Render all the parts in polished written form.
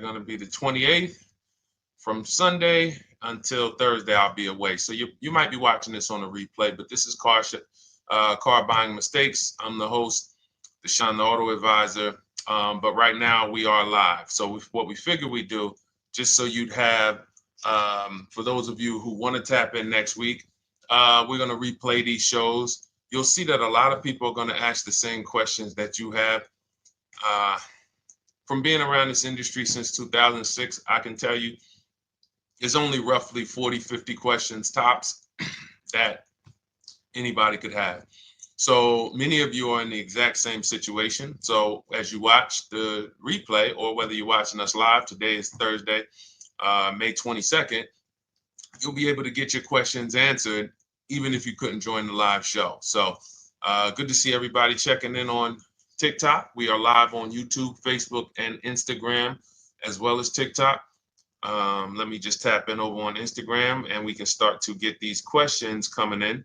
going to be the 28th. From Sunday until Thursday, I'll be away. So you might be watching this on a replay, but this is Car Buying Mistakes. I'm the host, Deshone the Auto Advisor. But right now we are live. So what we figured we'd do, just so you'd have, for those of you who want to tap in next week, we're going to replay these shows. You'll see that a lot of people are going to ask the same questions that you have. From being around this industry since 2006, I can tell you, there's only roughly 40, 50 questions tops that anybody could have. So many of you are in the exact same situation. So as you watch the replay, or whether you're watching us live, today is Thursday, May 22nd, you'll be able to get your questions answered, even if you couldn't join the live show. So good to see everybody checking in on TikTok. We are live on YouTube, Facebook, and Instagram, as well as TikTok. Let me just tap in over on Instagram and we can start to get these questions coming in.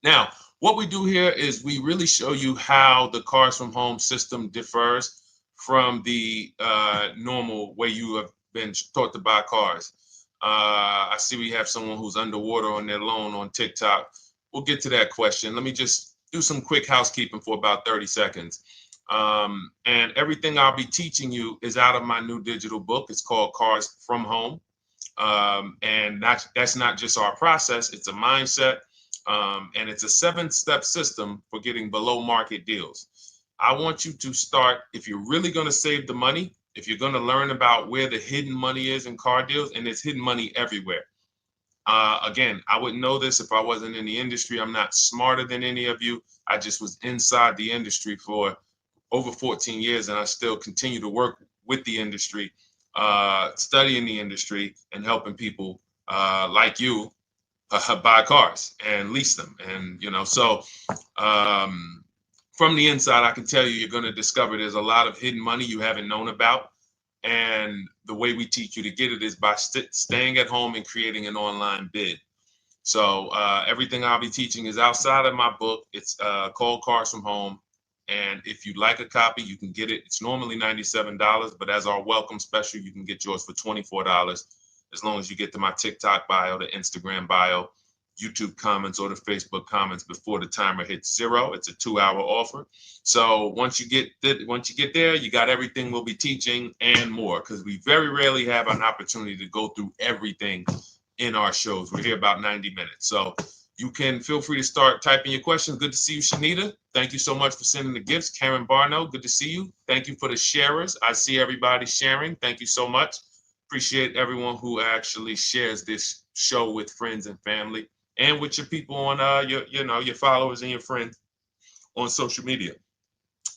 Now, what we do here is we really show you how the Cars from Home system differs from the normal way you have been taught to buy cars. I see we have someone who's underwater on their loan on TikTok. We'll get to that question. Let me just do some quick housekeeping for about 30 seconds. And everything I'll be teaching you is out of my new digital book. It's called Cars from Home. And that's not just our process, it's a mindset. And it's a 7-step system for getting below market deals. I want you to start, if you're really going to save the money, if you're going to learn about where the hidden money is in car deals, and there's hidden money everywhere. Again, I wouldn't know this if I wasn't in the industry. I'm not smarter than any of you. I just was inside the industry for over 14 years, and I still continue to work with the industry, studying the industry and helping people like you buy cars and lease them. And, so from the inside, I can tell you, you're going to discover there's a lot of hidden money you haven't known about. And the way we teach you to get it is by staying at home and creating an online bid. So everything I'll be teaching is outside of my book. It's called Cars from Home. And if you'd like a copy, you can get it. It's normally $97, but as our welcome special, you can get yours for $24, as long as you get to my TikTok bio, the Instagram bio, YouTube comments, or the Facebook comments before the timer hits 0. It's a 2-hour offer. So once you get there, you got everything we'll be teaching and more, because we very rarely have an opportunity to go through everything in our shows. We're here about 90 minutes. So you can feel free to start typing your questions. Good to see you, Shanita. Thank you so much for sending the gifts. Karen Barno, good to see you. Thank you for the sharers. I see everybody sharing. Thank you so much. Appreciate everyone who actually shares this show with friends and family, and with your people on your followers and your friends on social media.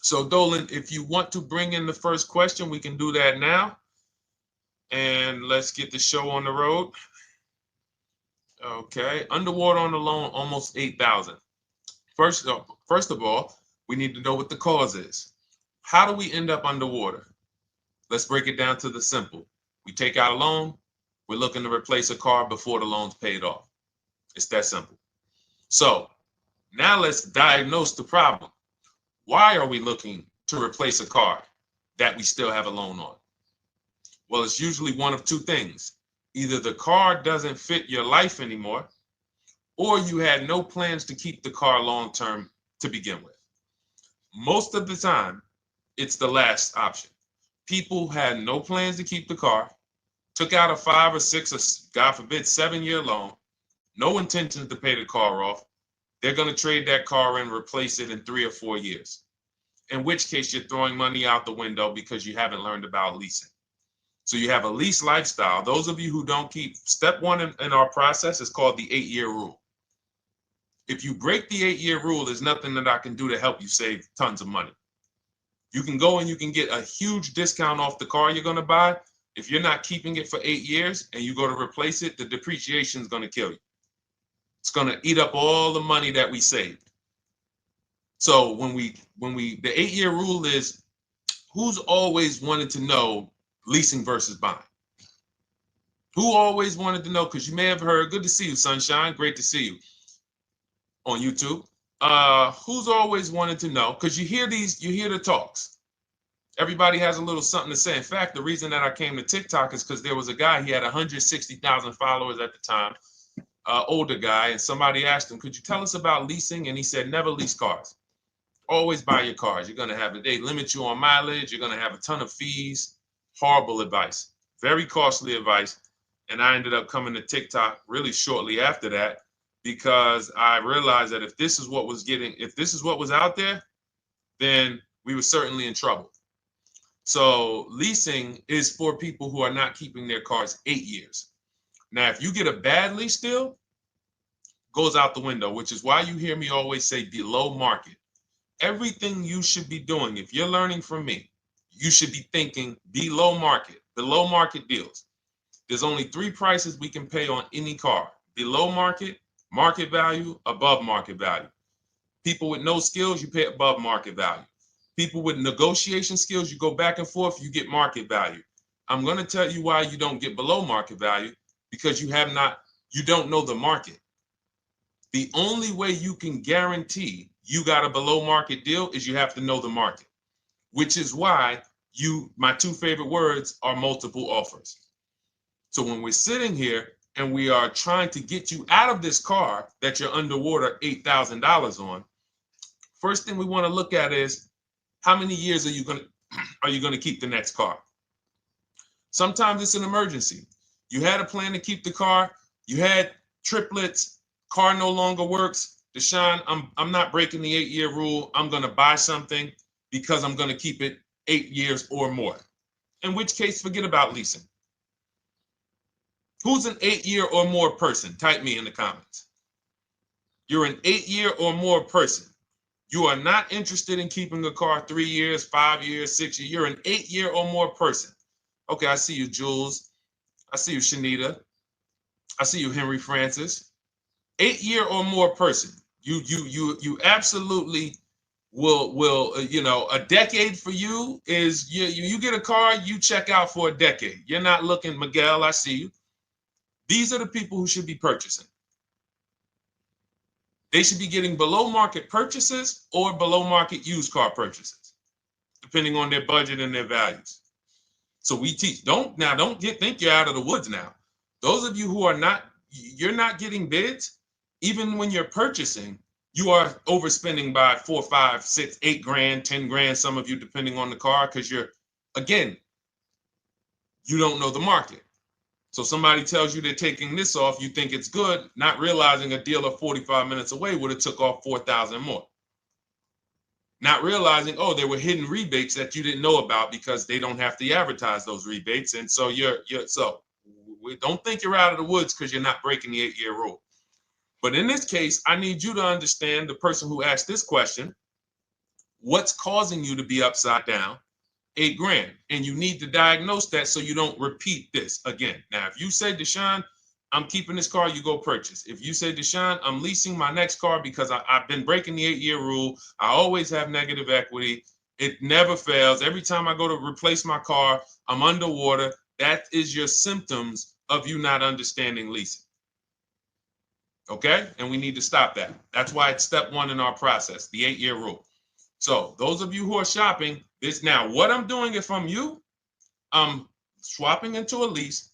So Dolan, if you want to bring in the first question, we can do that now. And let's get the show on the road. Okay, underwater on the loan, almost 8,000. First of all, we need to know what the cause is. How do we end up underwater? Let's break it down to the simple. We take out a loan, we're looking to replace a car before the loan's paid off. It's that simple. So now let's diagnose the problem. Why are we looking to replace a car that we still have a loan on? Well, it's usually one of two things. Either the car doesn't fit your life anymore, or you had no plans to keep the car long-term to begin with. Most of the time, it's the last option. People had no plans to keep the car, took out a 5 or 6 or God forbid 7-year loan, no intentions to pay the car off. They're going to trade that car in, replace it in 3 or 4 years. In which case you're throwing money out the window because you haven't learned about leasing. So you have a lease lifestyle. Those of you who don't keep, step 1 in our process is called the 8-year rule. If you break the 8-year rule, there's nothing that I can do to help you save tons of money. You can go and you can get a huge discount off the car you're going to buy. If you're not keeping it for 8 years and you go to replace it, the depreciation is going to kill you. It's going to eat up all the money that we saved. So the 8-year rule is, who's always wanted to know leasing versus buying? Who always wanted to know? Because you may have heard, good to see you, Sunshine. Great to see you on YouTube. Who's always wanted to know? Because you hear the talks. Everybody has a little something to say. In fact, the reason that I came to TikTok is because there was a guy, he had 160,000 followers at the time, older guy, and somebody asked him, could you tell us about leasing? And he said, never lease cars. Always buy your cars. You're going to have they limit you on mileage. You're going to have a ton of fees. Horrible advice. Very costly advice. And I ended up coming to TikTok really shortly after that because I realized that if this is what was out there, then we were certainly in trouble. So leasing is for people who are not keeping their cars 8 years. Now, if you get a bad lease deal, goes out the window, which is why you hear me always say below market. Everything you should be doing, if you're learning from me, you should be thinking below market deals. There's only 3 prices we can pay on any car: below market, market value, above market value. People with no skills, you pay above market value. People with negotiation skills, you go back and forth, you get market value. I'm going to tell you why you don't get below market value, because you don't know the market. The only way you can guarantee you got a below market deal is you have to know the market, which is why my 2 favorite words are multiple offers. So when we're sitting here and we are trying to get you out of this car that you're underwater $8,000 on, first thing we want to look at is how many years are you going to keep the next car? Sometimes it's an emergency. You had a plan to keep the car. You had triplets. Car no longer works. Deshone, I'm not breaking the 8-year rule. I'm going to buy something because I'm going to keep it 8 years or more. In which case, forget about leasing. Who's an 8-year or more person? Type me in the comments. You're an 8-year or more person. You are not interested in keeping a car 3 years, 5 years, 6 years. You're an 8-year or more person. Okay, I see you, Jules. I see you, Shanita. I see you, Henry Francis. 8-year or more person. You absolutely will a decade for you is you get a car, you check out for a decade. You're not looking, Miguel, I see you. These are the people who should be purchasing. They should be getting below market purchases or below market used car purchases, depending on their budget and their values. So we teach, think you're out of the woods now. Those of you who you're not getting bids, even when you're purchasing, you are overspending by 4, 5, 6, 8 grand, 10 grand, some of you, depending on the car, because you don't know the market. So somebody tells you they're taking this off, you think it's good, not realizing a dealer 45 minutes away would have took off 4,000 more. Not realizing, there were hidden rebates that you didn't know about because they don't have to advertise those rebates. And so we don't think you're out of the woods because you're not breaking the 8-year rule. But in this case, I need you to understand, the person who asked this question, what's causing you to be upside down 8 grand? And you need to diagnose that so you don't repeat this again. Now, if you say, Deshone, I'm keeping this car, you go purchase. If you say, Deshone, I'm leasing my next car because I've been breaking the 8-year rule. I always have negative equity. It never fails. Every time I go to replace my car, I'm underwater. That is your symptoms of you not understanding leasing. Okay? And we need to stop that. That's why it's step 1 in our process, the 8-year rule. So those of you who are shopping this now, what I'm doing, if I'm you, I'm swapping into a lease.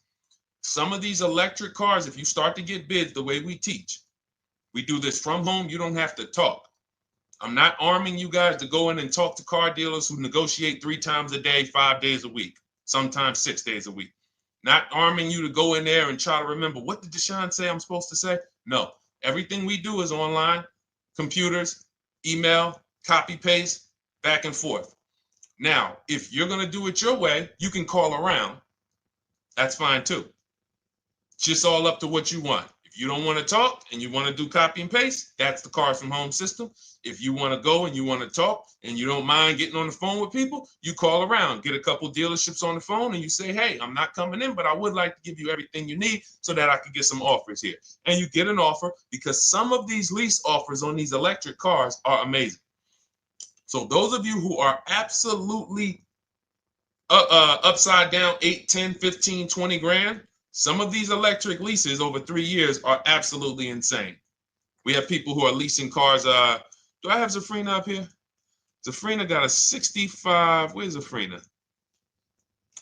Some of these electric cars, if you start to get bids the way we teach, we do this from home. You don't have to talk. I'm not arming you guys to go in and talk to car dealers who negotiate 3 times a day, 5 days a week, sometimes 6 days a week. Not arming you to go in there and try to remember, what did Deshone say I'm supposed to say? No, everything we do is online, computers, email, copy, paste, back and forth. Now, if you're going to do it your way, you can call around. That's fine too. It's just all up to what you want. If you don't want to talk and you want to do copy and paste, that's the Cars from Home system. If you want to go and you want to talk and you don't mind getting on the phone with people, you call around, get a couple dealerships on the phone, and you say, hey, I'm not coming in, but I would like to give you everything you need so that I can get some offers here. And you get an offer, because some of these lease offers on these electric cars are amazing. So those of you who are absolutely upside down 8, 10, 15, 20 grand, some of these electric leases over 3 years are absolutely insane. We have people who are leasing cars. Do I have Zafrina up here? Zafrina got a 65. Where's Zafrina?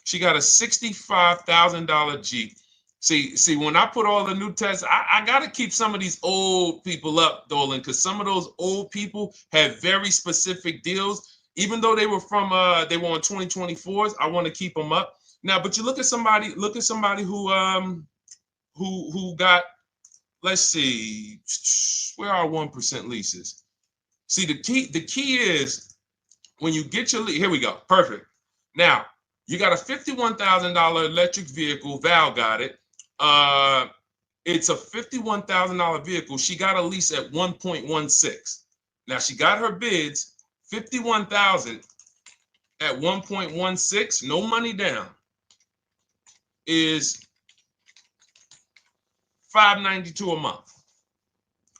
She got a $65,000 Jeep. See, when I put all the new tests, I got to keep some of these old people up, Dolan, because some of those old people have very specific deals. Even though they were on 2024s, I want to keep them up. Now, but you look at somebody who got, let's see, where are 1% leases? See, the key is when you get your lease, here we go, perfect. Now, you got a $51,000 electric vehicle, Val got it. It's a $51,000 vehicle. She got a lease at 1.16. Now she got her bids, 51,000 at 1.16, no money down, is $592 a month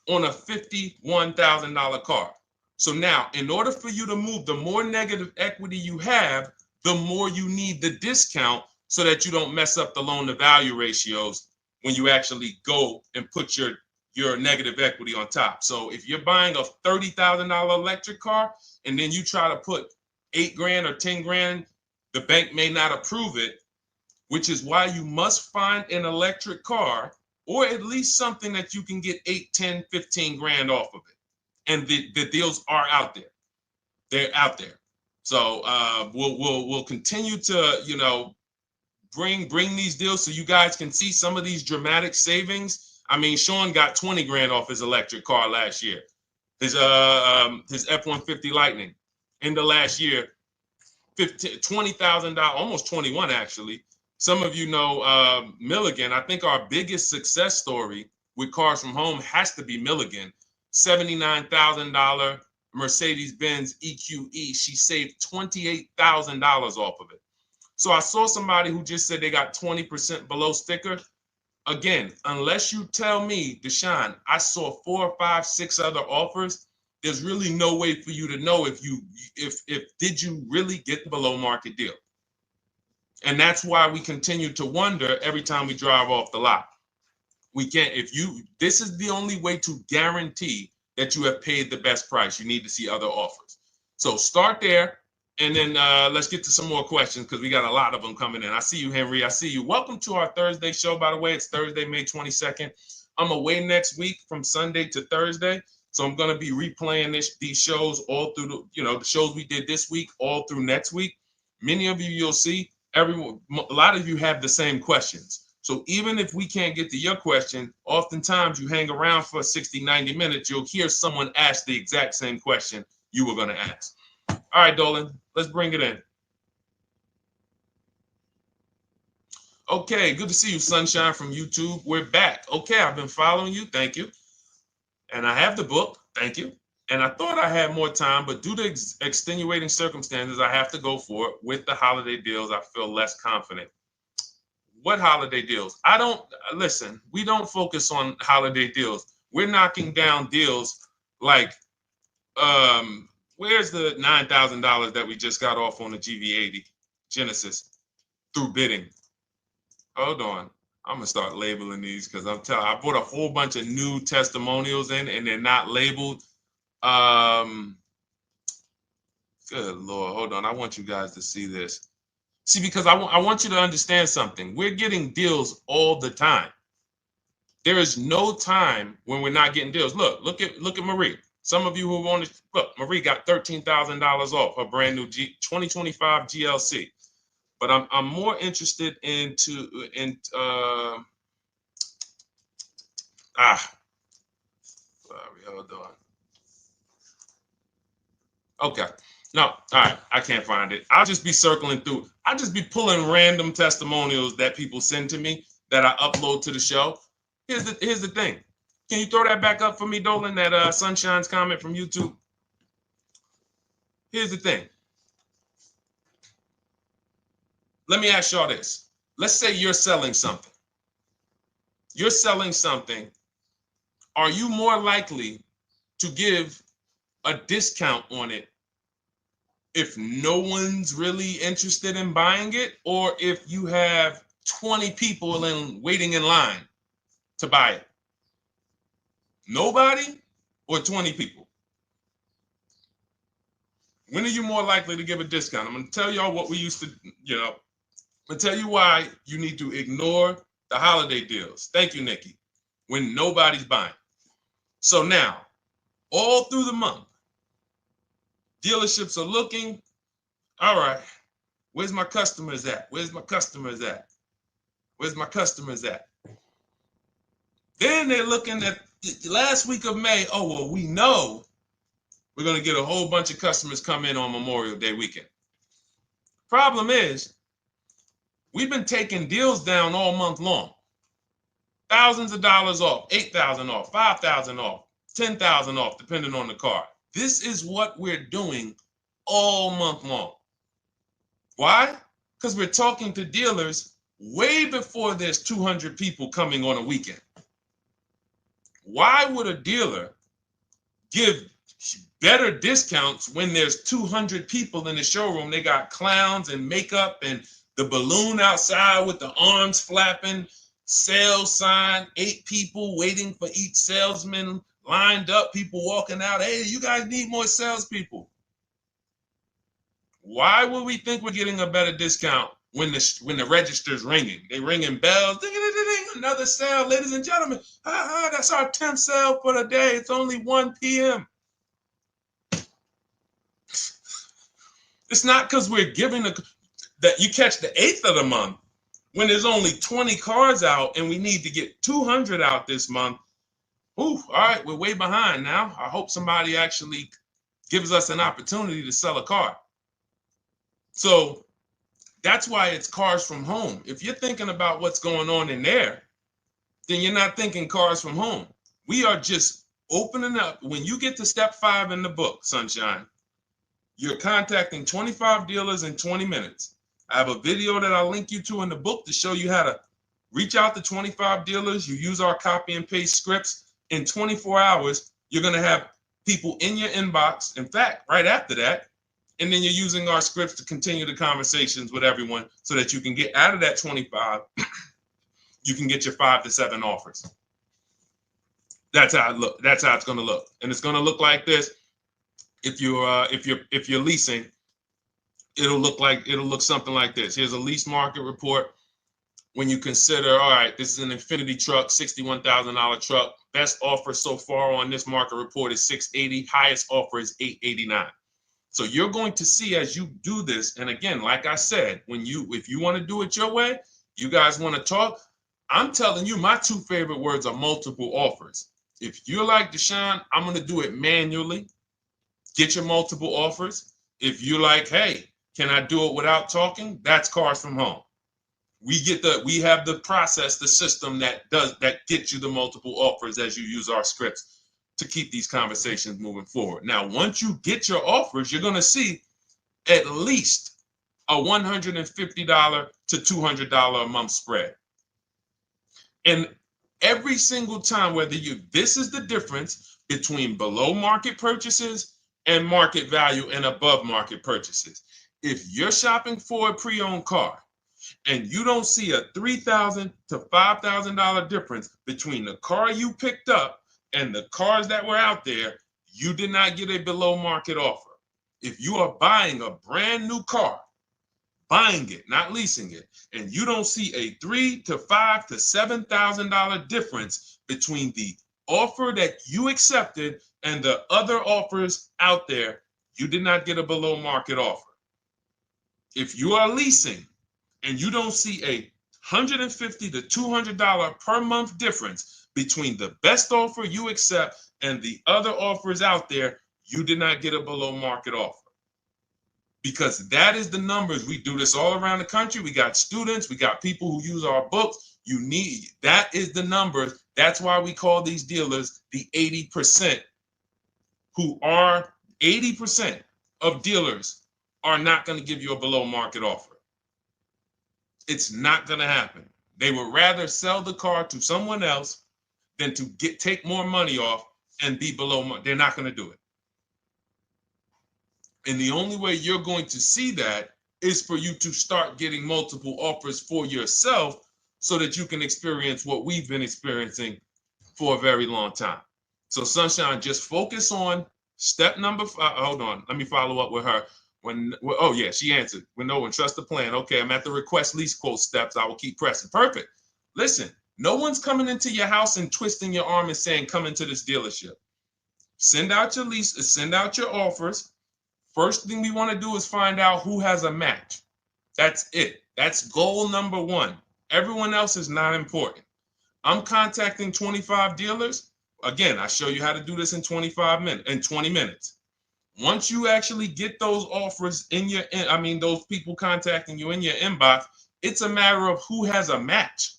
on a $51,000 car. So now, in order for you to move, the more negative equity you have, the more you need the discount so that you don't mess up the loan to value ratios when you actually go and put your negative equity on top. So if you're buying a $30,000 electric car and then you try to put $8,000 or $10,000, the bank may not approve it, which is why you must find an electric car or at least something that you can get 8, 10, 15 grand off of it. And the deals are out there. They're out there. So we'll continue to, bring these deals so you guys can see some of these dramatic savings. I mean, Sean got 20 grand off his electric car last year. His F-150 Lightning in the last year, $20,000, almost 21 actually. Some of you know Milligan. I think our biggest success story with Cars from Home has to be Milligan. $79,000 Mercedes-Benz EQE. She saved $28,000 off of it. So I saw somebody who just said they got 20% below sticker. Again, unless you tell me, Deshone, I saw 4, 5, 6 other offers, there's really no way for you to know if did you really get the below market deal. And that's why we continue to wonder every time we drive off the lot. We can't, this is the only way to guarantee that you have paid the best price. You need to see other offers. So start there. And then let's get to some more questions because we got a lot of them coming in. I see you, Henry. I see you. Welcome to our Thursday show, by the way. It's Thursday, May 22nd. I'm away next week from Sunday to Thursday. So I'm going to be replaying these shows all through, the shows we did this week, all through next week. Many of you, you'll see, a lot of you have the same questions. So even if we can't get to your question, oftentimes you hang around for 60, 90 minutes, you'll hear someone ask the exact same question you were going to ask. All right, Dolan, let's bring it in. Okay, good to see you, Sunshine from YouTube. We're back. Okay, I've been following you. Thank you. And I have the book. Thank you. And I thought I had more time, but due to extenuating circumstances, I have to go for it. With the holiday deals, I feel less confident. What holiday deals? Listen, we don't focus on holiday deals. We're knocking down deals like, where's the $9,000 that we just got off on the GV80 Genesis through bidding? Hold on. I'm going to start labeling these because I bought a whole bunch of new testimonials in and they're not labeled. Good Lord. Hold on. I want you guys to see this. See, because I want you to understand something. We're getting deals all the time. There is no time when we're not getting deals. Look at Marie. Some of you who want to look, Marie got $13,000 off her brand new 2025 GLC. But I'm more interested sorry, hold on. Okay. No, all right, I can't find it. I'll just be circling through. I'll just be pulling random testimonials that people send to me that I upload to the show. Here's the thing. Can you throw that back up for me, Dolan, that Sunshine's comment from YouTube? Here's the thing. Let me ask y'all this. Let's say you're selling something. You're selling something. Are you more likely to give a discount on it if no one's really interested in buying it, or if you have 20 people waiting in line to buy it? Nobody or 20 people? When are you more likely to give a discount? I'm going to tell y'all what we used to, I'm going to tell you why you need to ignore the holiday deals. Thank you, Nikki. When nobody's buying. So now, all through the month, dealerships are looking, all right, where's my customers at? Where's my customers at? Where's my customers at? Then they're looking at the last week of May. Oh, well, we know we're going to get a whole bunch of customers come in on Memorial Day weekend. Problem is, we've been taking deals down all month long. Thousands of dollars off, 8,000 off, 5,000 off, 10,000 off, depending on the car. This is what we're doing all month long. Why? Because we're talking to dealers way before there's 200 people coming on a weekend. Why would a dealer give better discounts when there's 200 people in the showroom? They got clowns and makeup and the balloon outside with the arms flapping, sales sign, 8 people waiting for each salesman lined up, people walking out. Hey, you guys need more salespeople. Why would we think we're getting a better discount when the register's ringing? They ringing bells, ding, ding, ding, ding, another sale, ladies and gentlemen. That's our 10th sale for the day. It's only 1 p.m. It's not because we're giving that you catch the 8th of the month when there's only 20 cars out and we need to get 200 out this month. Ooh, all right, we're way behind now. I hope somebody actually gives us an opportunity to sell a car. So that's why it's cars from home. If you're thinking about what's going on in there, then you're not thinking cars from home. We are just opening up. When you get to step 5 in the book, Sunshine, you're contacting 25 dealers in 20 minutes. I have a video that I'll link you to in the book to show you how to reach out to 25 dealers. You use our copy and paste scripts. In 24 hours, you're going to have people in your inbox. In fact, right after that, and then you're using our scripts to continue the conversations with everyone so that you can get out of that 25, you can get your 5 to 7 offers. That's how it look. That's how it's going to look. And it's going to look like this. If you're leasing, it'll look something like this. Here's a lease market report. When you consider, all right, this is an Infinity truck, $61,000 truck. Best offer so far on this market report is $680. Highest offer is $889. So you're going to see as you do this, and again, like I said, if you want to do it your way, you guys want to talk, I'm telling you, my 2 favorite words are multiple offers. If you're like Deshone, I'm going to do it manually. Get your multiple offers. If you're like, hey, can I do it without talking? That's cars from home. We have the process, the system that gets you the multiple offers as you use our scripts to keep these conversations moving forward. Now, once you get your offers, you're going to see at least a $150 to $200 a month spread. And every single time, this is the difference between below market purchases and market value and above market purchases. If you're shopping for a pre-owned car and you don't see a $3,000 to $5,000 difference between the car you picked up and the cars that were out there, you did not get a below market offer. If you are buying a brand new car, buying it, not leasing it, and you don't see a $3,000 to $5,000 to $7,000 difference between the offer that you accepted and the other offers out there, you did not get a below market offer. If you are leasing and you don't see a $150 to $200 per month difference between the best offer you accept and the other offers out there, you did not get a below market offer. Because that is the numbers. We do this all around the country. We got students, we got people who use our books. That is the numbers. That's why we call these dealers the 80%, who are 80% of dealers are not going to give you a below market offer. It's not going to happen. They would rather sell the car to someone else than to take more money off and be below market. They're not going to do it. And the only way you're going to see that is for you to start getting multiple offers for yourself so that you can experience what we've been experiencing for a very long time. So Sunshine, just focus on Step number 5. Hold on. Let me follow up with her. Oh yeah, she answered. When trust the plan. Okay, I'm at the request lease quote steps. I will keep pressing. Perfect. Listen, no one's coming into your house and twisting your arm and saying, come into this dealership. Send out your lease, send out your offers. First thing we want to do is find out who has a match. That's it. That's goal number 1. Everyone else is not important. I'm contacting 25 dealers. Again, I show you how to do this in 20 minutes. Once you actually get those offers those people contacting you in your inbox, it's a matter of who has a match.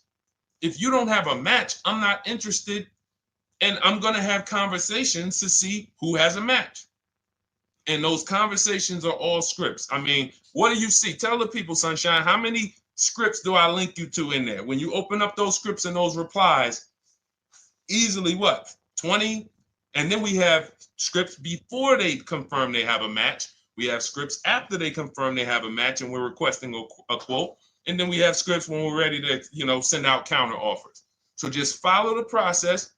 If you don't have a match, I'm not interested, and I'm going to have conversations to see who has a match. And those conversations are all scripts. I mean, what do you see? Tell the people, Sunshine, how many scripts do I link you to in there? When you open up those scripts and those replies, easily what? 20? And then we have scripts before they confirm they have a match. We have scripts after they confirm they have a match and we're requesting a quote. And then we have scripts when we're ready to, send out counter offers. So just follow the process.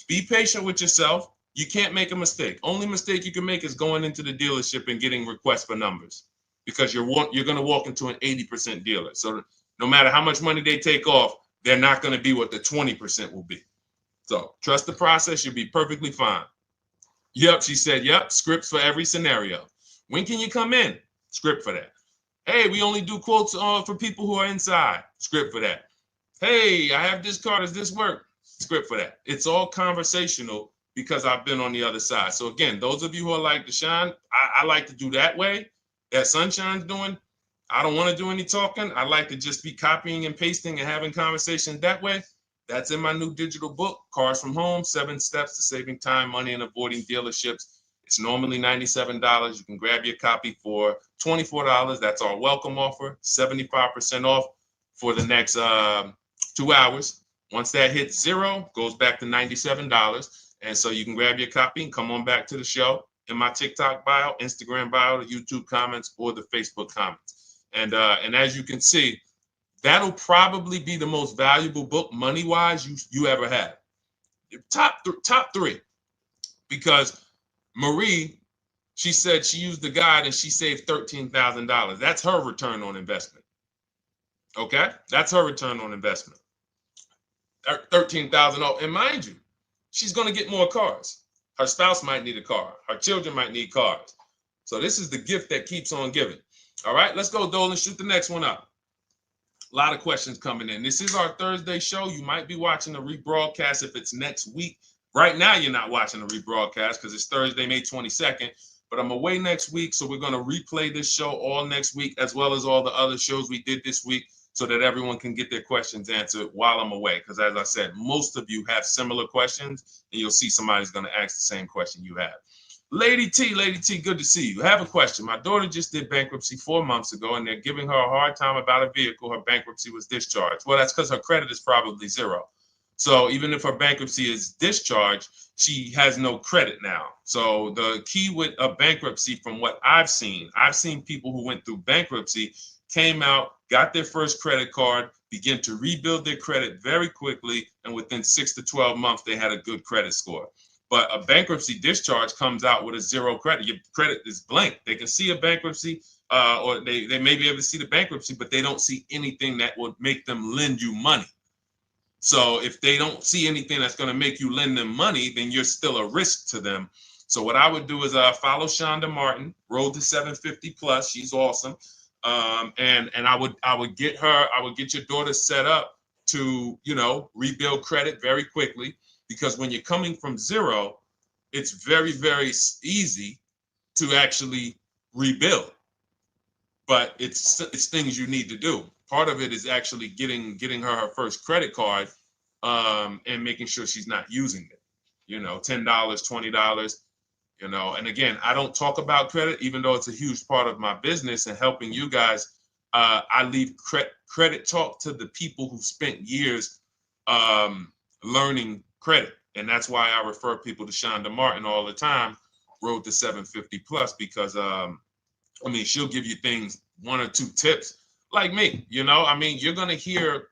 Be patient with yourself. You can't make a mistake. Only mistake you can make is going into the dealership and getting requests for numbers, because you're going to walk into an 80% dealer. So no matter how much money they take off, they're not going to be what the 20% will be. So trust the process. You'll be perfectly fine. Yep, she said, yep, scripts for every scenario. When can you come in? Script for that. Hey, we only do quotes for people who are inside. Script for that. Hey, I have this car. Does this work? Script for that. It's all conversational because I've been on the other side. So again, those of you who are like Deshone, I like to do that way, that Sunshine's doing. I don't want to do any talking. I like to just be copying and pasting and having conversations that way. That's in my new digital book, Cars from Home, 7 Steps to Saving Time, Money, and Avoiding Dealerships. It's normally $97. You can grab your copy for $24. That's our welcome offer, 75% off for the next 2 hours. Once that hits 0, goes back to $97. And so you can grab your copy and come on back to the show in my TikTok bio, Instagram bio, the YouTube comments, or the Facebook comments. And as you can see, that'll probably be the most valuable book money-wise you ever have. Top 3. Because Marie, she said she used the guide and she saved $13,000. That's her return on investment. Okay? That's her return on investment. $13,000. And mind you, she's going to get more cars. Her spouse might need a car. Her children might need cars. So this is the gift that keeps on giving. All right, let's go, Dolan. Shoot the next one up. A lot of questions coming in. This is our Thursday show. You might be watching the rebroadcast if it's next week. Right now, you're not watching the rebroadcast because it's Thursday, May 22nd. But I'm away next week, so we're going to replay this show all next week, as well as all the other shows we did this week, so that everyone can get their questions answered while I'm away. Because as I said, most of you have similar questions, and you'll see somebody's going to ask the same question you have. Lady T, good to see you. I have a question. My daughter just did bankruptcy 4 months ago, and they're giving her a hard time about a vehicle. Her bankruptcy was discharged. Well, that's because her credit is probably 0. So even if her bankruptcy is discharged, she has no credit now. So the key with a bankruptcy, from what I've seen people who went through bankruptcy, came out, got their first credit card, began to rebuild their credit very quickly, and within 6 to 12 months, they had a good credit score. But a bankruptcy discharge comes out with a 0 credit. Your credit is blank. They can see a bankruptcy, or they may be able to see the bankruptcy, but they don't see anything that would make them lend you money. So if they don't see anything that's going to make you lend them money, then you're still a risk to them. So what I would do is follow Shonda Martin, Road to 750 Plus. She's awesome. And I would get your daughter set up to, rebuild credit very quickly, because when you're coming from 0, it's very, very easy to actually rebuild. But it's things you need to do. Part of it is actually getting her first credit card, and making sure she's not using it. $10, $20. And again, I don't talk about credit, even though it's a huge part of my business and helping you guys. I leave credit talk to the people who spent years learning credit. And that's why I refer people to Shonda Martin all the time, Road to 750 Plus, because she'll give you things, 1 or 2 tips, like me. You're going to hear,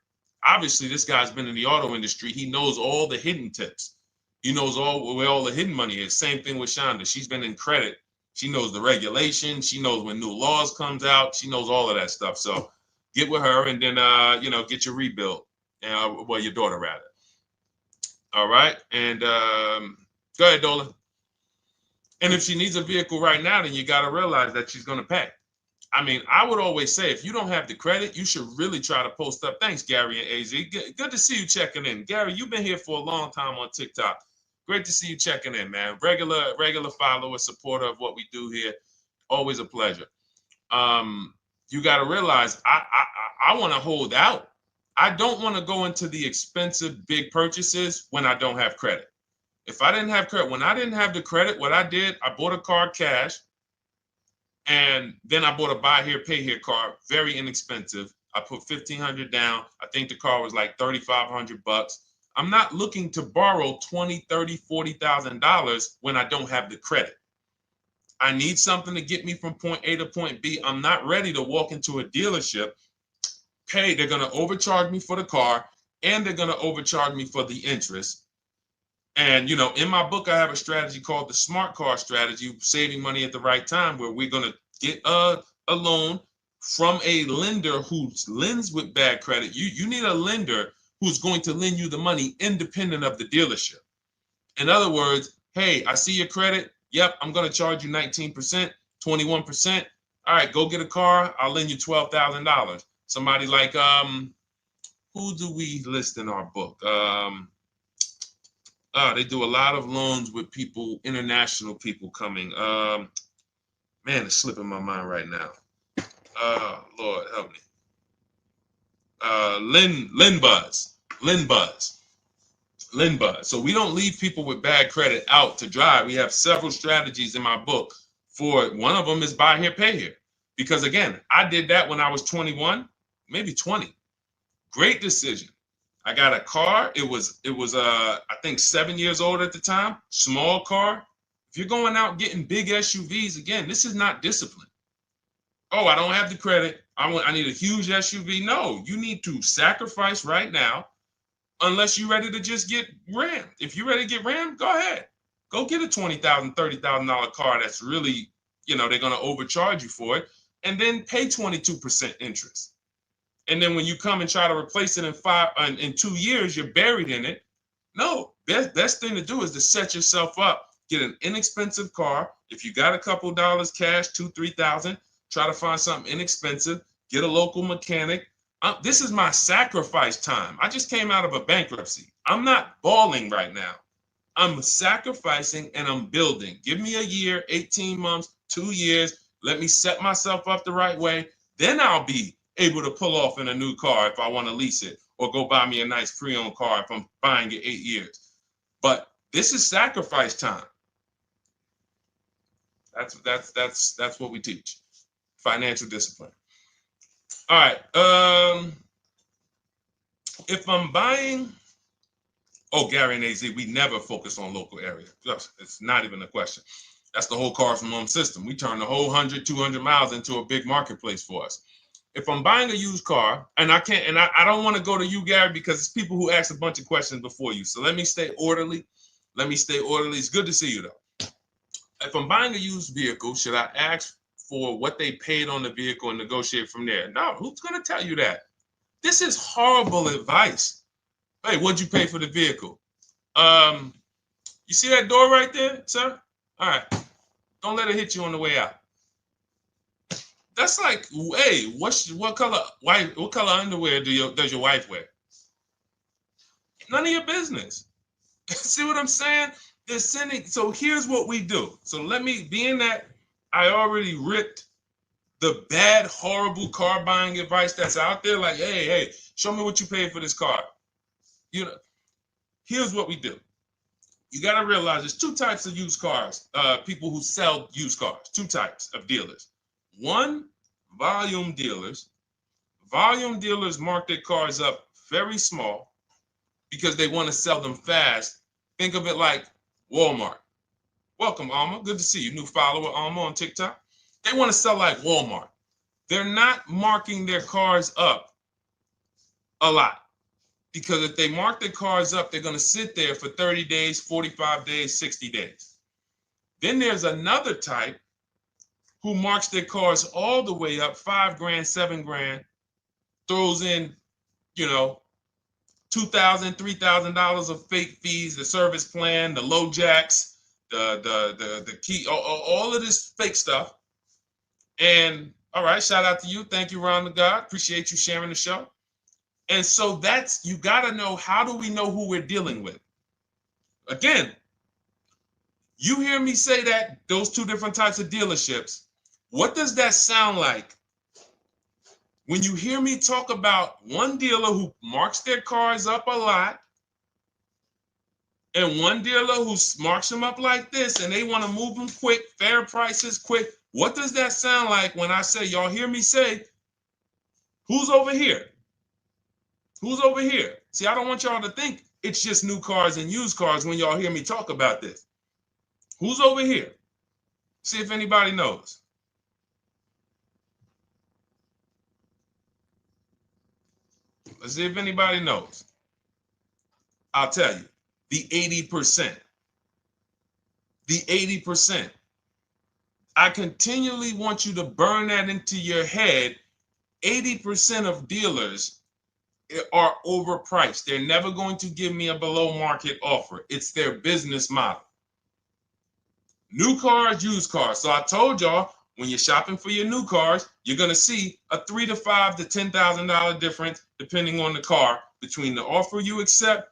obviously this guy's been in the auto industry. He knows all the hidden tips, He knows where all the hidden money is. Same thing with Shonda. She's been in credit. She knows the regulation. She knows when new laws comes out. She knows all of that stuff. So get with her and then, get your rebuild. Well, your daughter rather. All right. And go ahead, Dolan. And if she needs a vehicle right now, then you got to realize that she's going to pay. I mean, I would always say if you don't have the credit, you should really try to post up. Thanks, Gary and AZ. Good to see you checking in. Gary, you've been here for a long time on TikTok. Great to see you checking in, man. Regular follower, supporter of what we do here. Always a pleasure. You got to realize I want to hold out. I don't want to go into the expensive big purchases when I don't have credit. If I didn't have credit, when I didn't have the credit, what I did, I bought a car cash, and then I bought a buy here, pay here car, very inexpensive. I put $1,500 down. I think the car was like $3,500. I'm not looking to borrow $20,000, $30,000, $40,000 when I don't have the credit. I need something to get me from point A to point B. I'm not ready to walk into a dealership, pay. They're going to overcharge me for the car, and they're going to overcharge me for the interest. And, in my book, I have a strategy called the smart car strategy, saving money at the right time, where we're going to get a loan from a lender who lends with bad credit. You need a lender who's going to lend you the money independent of the dealership. In other words, hey, I see your credit. Yep, I'm going to charge you 19%, 21%. All right, go get a car. I'll lend you $12,000. Somebody like, who do we list in our book? They do a lot of loans with people, international people coming. Man, it's slipping my mind right now. Lord help me. Lynn Buzz. So we don't leave people with bad credit out to dry. We have several strategies in my book for it. One of them is buy here, pay here. Because again, I did that when I was 21, maybe 20. Great decision. I got a car. It was I think 7 years old at the time. Small car. If you're going out getting big SUVs, again, this is not discipline. Oh, I don't have the credit. I need a huge SUV. No, you need to sacrifice right now, unless you're ready to just get rammed. If you're ready to get rammed, go ahead. Go get a $20,000, $30,000 car that's really, they're going to overcharge you for it, and then pay 22% interest. And then when you come and try to replace it in 2 years, you're buried in it. No, best thing to do is to set yourself up. Get an inexpensive car. If you got a couple dollars cash, $2,000, $3,000, try to find something inexpensive. Get a local mechanic. This is my sacrifice time. I just came out of a bankruptcy. I'm not balling right now. I'm sacrificing and I'm building. Give me a year, 18 months, 2 years. Let me set myself up the right way. Then I'll be able to pull off in a new car if I want to lease it, or go buy me a nice pre-owned car if I'm buying it 8 years. But this is sacrifice time. That's what we teach. Financial discipline. All right. If I'm buying, Gary and AZ, we never focus on local area. It's not even a question. That's the whole car from home system. We turn the whole 100, 200 miles into a big marketplace for us. If I'm buying a used car, and I can't, and I don't want to go to you, Gary, because it's people who ask a bunch of questions before you. So let me stay orderly. It's good to see you, though. If I'm buying a used vehicle, should I ask for what they paid on the vehicle and negotiate from there? No, who's going to tell you that? This is horrible advice. Hey, what'd you pay for the vehicle? You see that door right there, sir? All right. Don't let it hit you on the way out. That's like, hey, what color underwear does your wife wear? None of your business. See what I'm saying? They're sending. So here's what we do. So let me, being that I already ripped the bad, horrible car buying advice that's out there, like, hey, show me what you paid for this car. Here's what we do. You got to realize there's two types of used cars, people who sell used cars, two types of dealers. One, volume dealers. Volume dealers mark their cars up very small because they want to sell them fast. Think of it like Walmart. Welcome, Alma. Good to see you. New follower, Alma, on TikTok. They want to sell like Walmart. They're not marking their cars up a lot. Because if they mark their cars up, they're going to sit there for 30 days, 45 days, 60 days. Then there's another type who marks their cars all the way up, 5 grand, 7 grand, throws in, you know, $2,000, $3,000 of fake fees, the service plan, the low jacks, the key, all of this fake stuff. And all right, shout out to you. Thank you, Ron the God. Appreciate you sharing the show. And so that's, you got to know, how do we know who we're dealing with? Again, you hear me say that, those two different types of dealerships. What does that sound like when you hear me talk about one dealer who marks their cars up a lot and one dealer who marks them up like this and they want to move them quick, fair prices, quick? What does that sound like when I say, y'all hear me say, who's over here? Who's over here? See, I don't want y'all to think it's just new cars and used cars when y'all hear me talk about this. Who's over here? See if anybody knows. Let's see if anybody knows. I'll tell you, the 80%. The 80%. I continually want you to burn that into your head. 80% of dealers are overpriced. They're never going to give me a below market offer. It's their business model. New cars, used cars. So I told y'all, when you're shopping for your new cars, you're going to see a $3,000 to $5,000 to $10,000 difference, depending on the car, between the offer you accept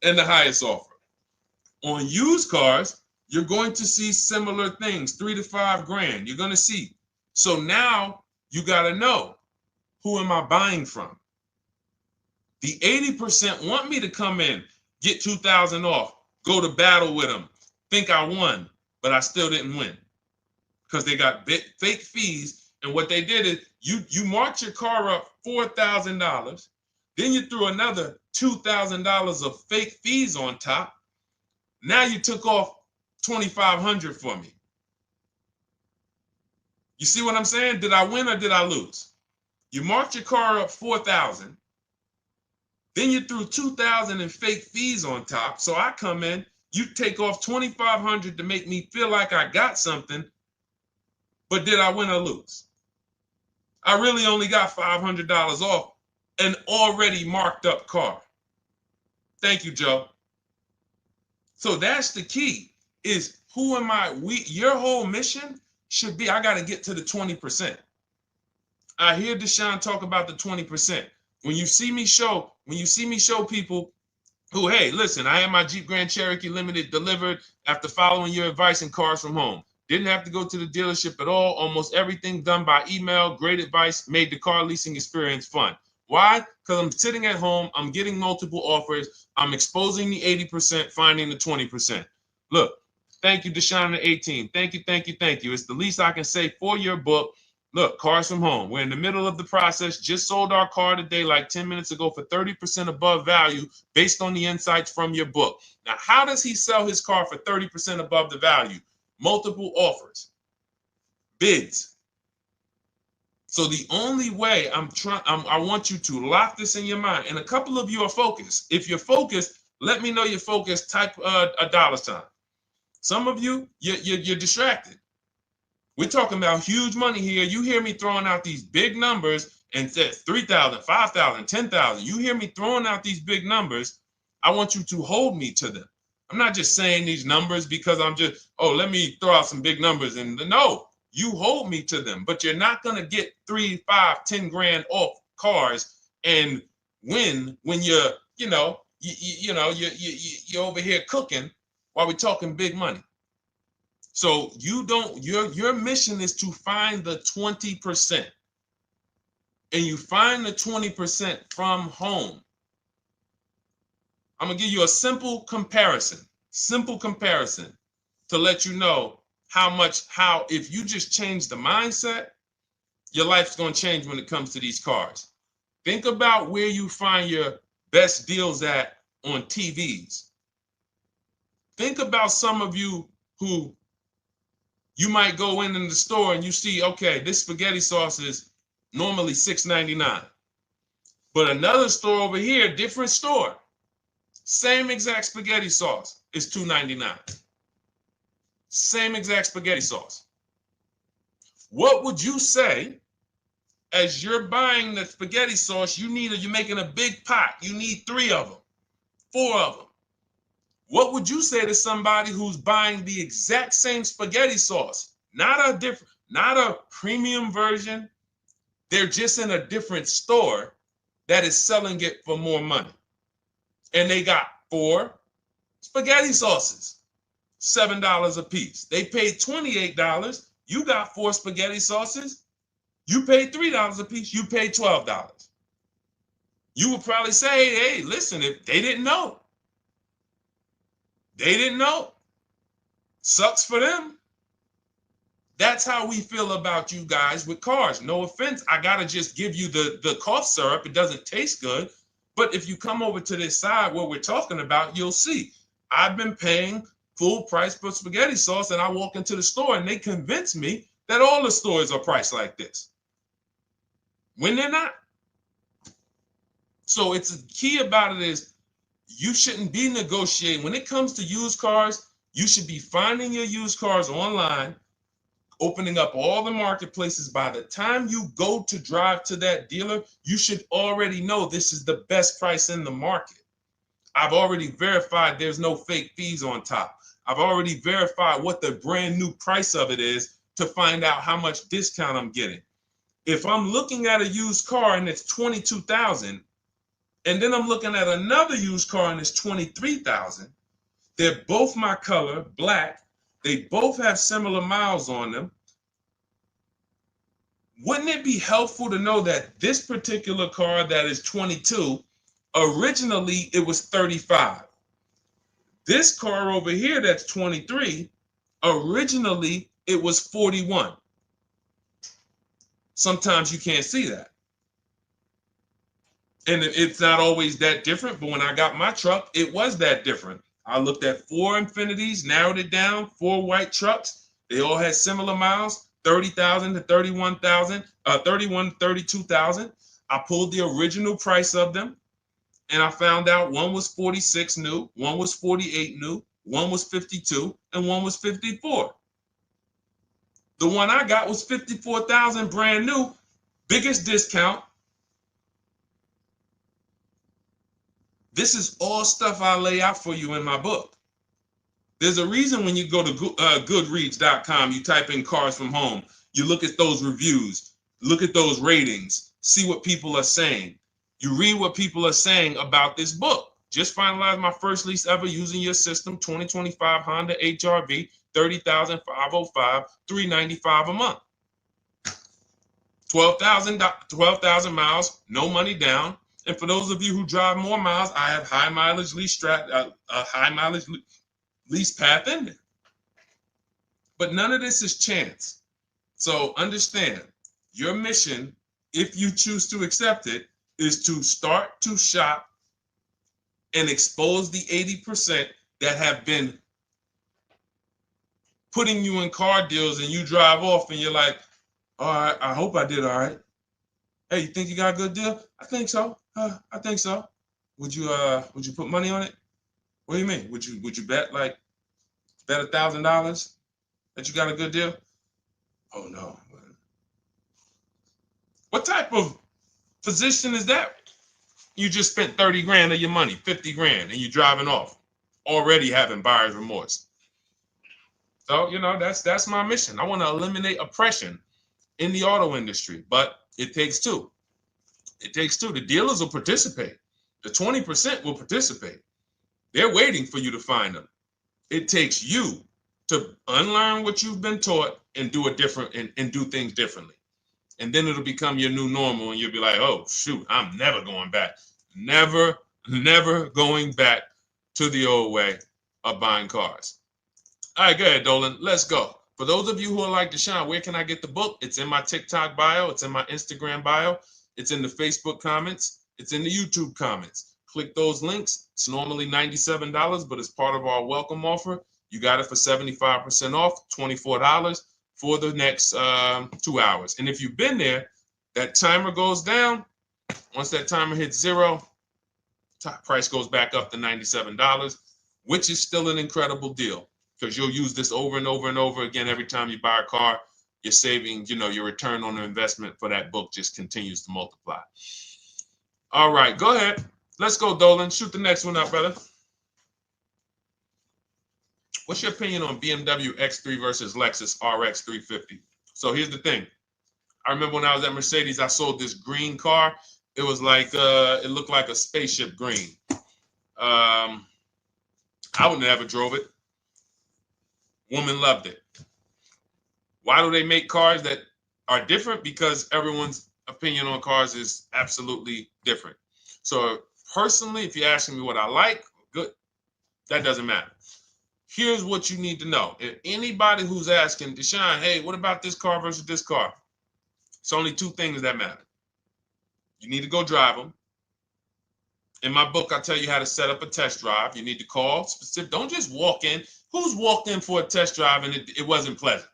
and the highest offer. On used cars, you're going to see similar things, 3 to 5 grand. You're going to see. So now you got to know, who am I buying from? The 80% want me to come in, get 2,000 off, go to battle with them, think I won, but I still didn't win because they got fake fees. And what they did is you marked your car up $4,000, then you threw another $2,000 of fake fees on top. Now you took off $2,500 for me. You see what I'm saying? Did I win or did I lose? You marked your car up $4,000. Then you threw $2,000 in fake fees on top. So I come in, you take off $2,500 to make me feel like I got something. But did I win or lose? I really only got $500 off an already marked up car. Thank you, Joe. So that's the key, is who am I? Your whole mission should be, I got to get to the 20%. I hear Deshone talk about the 20%. When you see me show people who, hey, listen, I had my Jeep Grand Cherokee Limited delivered after following your advice and cars from home. Didn't have to go to the dealership at all. Almost everything done by email. Great advice. Made the car leasing experience fun. Why? Because I'm sitting at home. I'm getting multiple offers. I'm exposing the 80%, finding the 20%. Look, thank you, Deshone the 18. Thank you, thank you, thank you. It's the least I can say for your book. Look, cars from home. We're in the middle of the process. Just sold our car today, like 10 minutes ago, for 30% above value based on the insights from your book. Now, how does he sell his car for 30% above the value? Multiple offers, bids. So the only way I want you to lock this in your mind. And a couple of you are focused. If you're focused, let me know you're focused. Type a $sign. Some of you, you're distracted. We're talking about huge money here. You hear me throwing out these big numbers and said 3,000, 5,000, 10,000. You hear me throwing out these big numbers. I want you to hold me to them. I'm not just saying these numbers because I'm just, oh, let me throw out some big numbers. And no, you hold me to them, but you're not going to get 3, 5, 10 grand off cars and win when you're over here cooking while we're talking big money. So your mission is to find the 20%. And you find the 20% from home. I'm going to give you a simple comparison to let you know how if you just change the mindset, your life's going to change when it comes to these cars. Think about where you find your best deals at on TVs. Think about some of you who you might go in the store and you see, okay, this spaghetti sauce is normally $6.99. But another store over here, different store, same exact spaghetti sauce is $2.99. Same exact spaghetti sauce. What would you say as you're buying the spaghetti sauce? You're making a big pot. You need 3 of them, 4 of them. What would you say to somebody who's buying the exact same spaghetti sauce? Not a premium version. They're just in a different store that is selling it for more money. And they got 4 spaghetti sauces, $7 a piece. They paid $28. You got 4 spaghetti sauces. You paid $3 a piece. You paid $12. You would probably say, hey, listen, if they didn't know. They didn't know. Sucks for them. That's how we feel about you guys with cars. No offense. I got to just give you the cough syrup. It doesn't taste good. But if you come over to this side where we're talking about, you'll see. I've been paying full price for spaghetti sauce, and I walk into the store and they convince me that all the stores are priced like this, when they're not. So it's the key about it is you shouldn't be negotiating. When it comes to used cars, you should be finding your used cars online, opening up all the marketplaces. By the time you go to drive to that dealer, you should already know this is the best price in the market. I've already verified there's no fake fees on top. I've already verified what the brand new price of it is to find out how much discount I'm getting. If I'm looking at a used car and it's $22,000, and then I'm looking at another used car and it's $23,000, they're both my color, black. They both have similar miles on them. Wouldn't it be helpful to know that this particular car that is 22, originally it was 35. This car over here that's 23, originally it was 41. Sometimes you can't see that. And it's not always that different, but when I got my truck, it was that different. I looked at 4 Infinities, narrowed it down, 4 white trucks. They all had similar miles, 30,000 to 31,000, 31 to 32,000. I pulled the original price of them, and I found out one was 46 new, one was 48 new, one was 52, and one was 54. The one I got was 54,000 brand new, biggest discount. This is all stuff I lay out for you in my book. There's a reason when you go to Goodreads.com, you type in cars from home, you look at those reviews, look at those ratings, see what people are saying. You read what people are saying about this book. Just finalized my first lease ever using your system, 2025 Honda HR-V, 30,505, $395 a month. 12,000 miles, no money down. And for those of you who drive more miles, I have high mileage lease lease path in there. But none of this is chance. So understand, your mission, if you choose to accept it, is to start to shop and expose the 80% that have been putting you in car deals, and you drive off and you're like, all right, I hope I did all right. Hey, you think you got a good deal? I think so. I think so. Would you put money on it? What do you mean? Would you bet $1,000 that you got a good deal? Oh no. What type of position is that? You just spent 30 grand of your money, 50 grand, and you're driving off, already having buyer's remorse. So, that's my mission. I want to eliminate oppression in the auto industry, but it takes two. It takes two. The dealers will participate. The 20% will participate. They're waiting for you to find them. It takes you to unlearn what you've been taught and do it different and do things differently. And then it'll become your new normal, and you'll be like, oh, shoot, I'm never going back. Never going back to the old way of buying cars. All right, go ahead, Dolan. Let's go. For those of you who are like Deshone, where can I get the book? It's in my TikTok bio. It's in my Instagram bio. It's in the Facebook comments. It's in the YouTube comments. Click those links. It's normally $97, but it's part of our welcome offer. You got it for 75% off, $24 for the next 2 hours. And if you've been there, that timer goes down, Once that timer hits 0, price goes back up to $97, which is still an incredible deal because you'll use this over and over and over again. Every time you buy a car, you're saving, your return on the investment for that book just continues to multiply. All right, go ahead. Let's go, Dolan. Shoot the next one up, brother. What's your opinion on BMW X3 versus Lexus RX 350? So here's the thing. I remember when I was at Mercedes, I sold this green car. It was like, it looked like a spaceship green. I would never drove it. Woman loved it. Why do they make cars that are different? Because everyone's opinion on cars is absolutely different. So personally, if you're asking me what I like, good, that doesn't matter. Here's what you need to know. If anybody who's asking, Deshone, hey, what about this car versus this car? It's only two things that matter. You need to go drive them. In my book, I tell you how to set up a test drive. You need to call specific. Don't just walk in. Who's walked in for a test drive and it wasn't pleasant?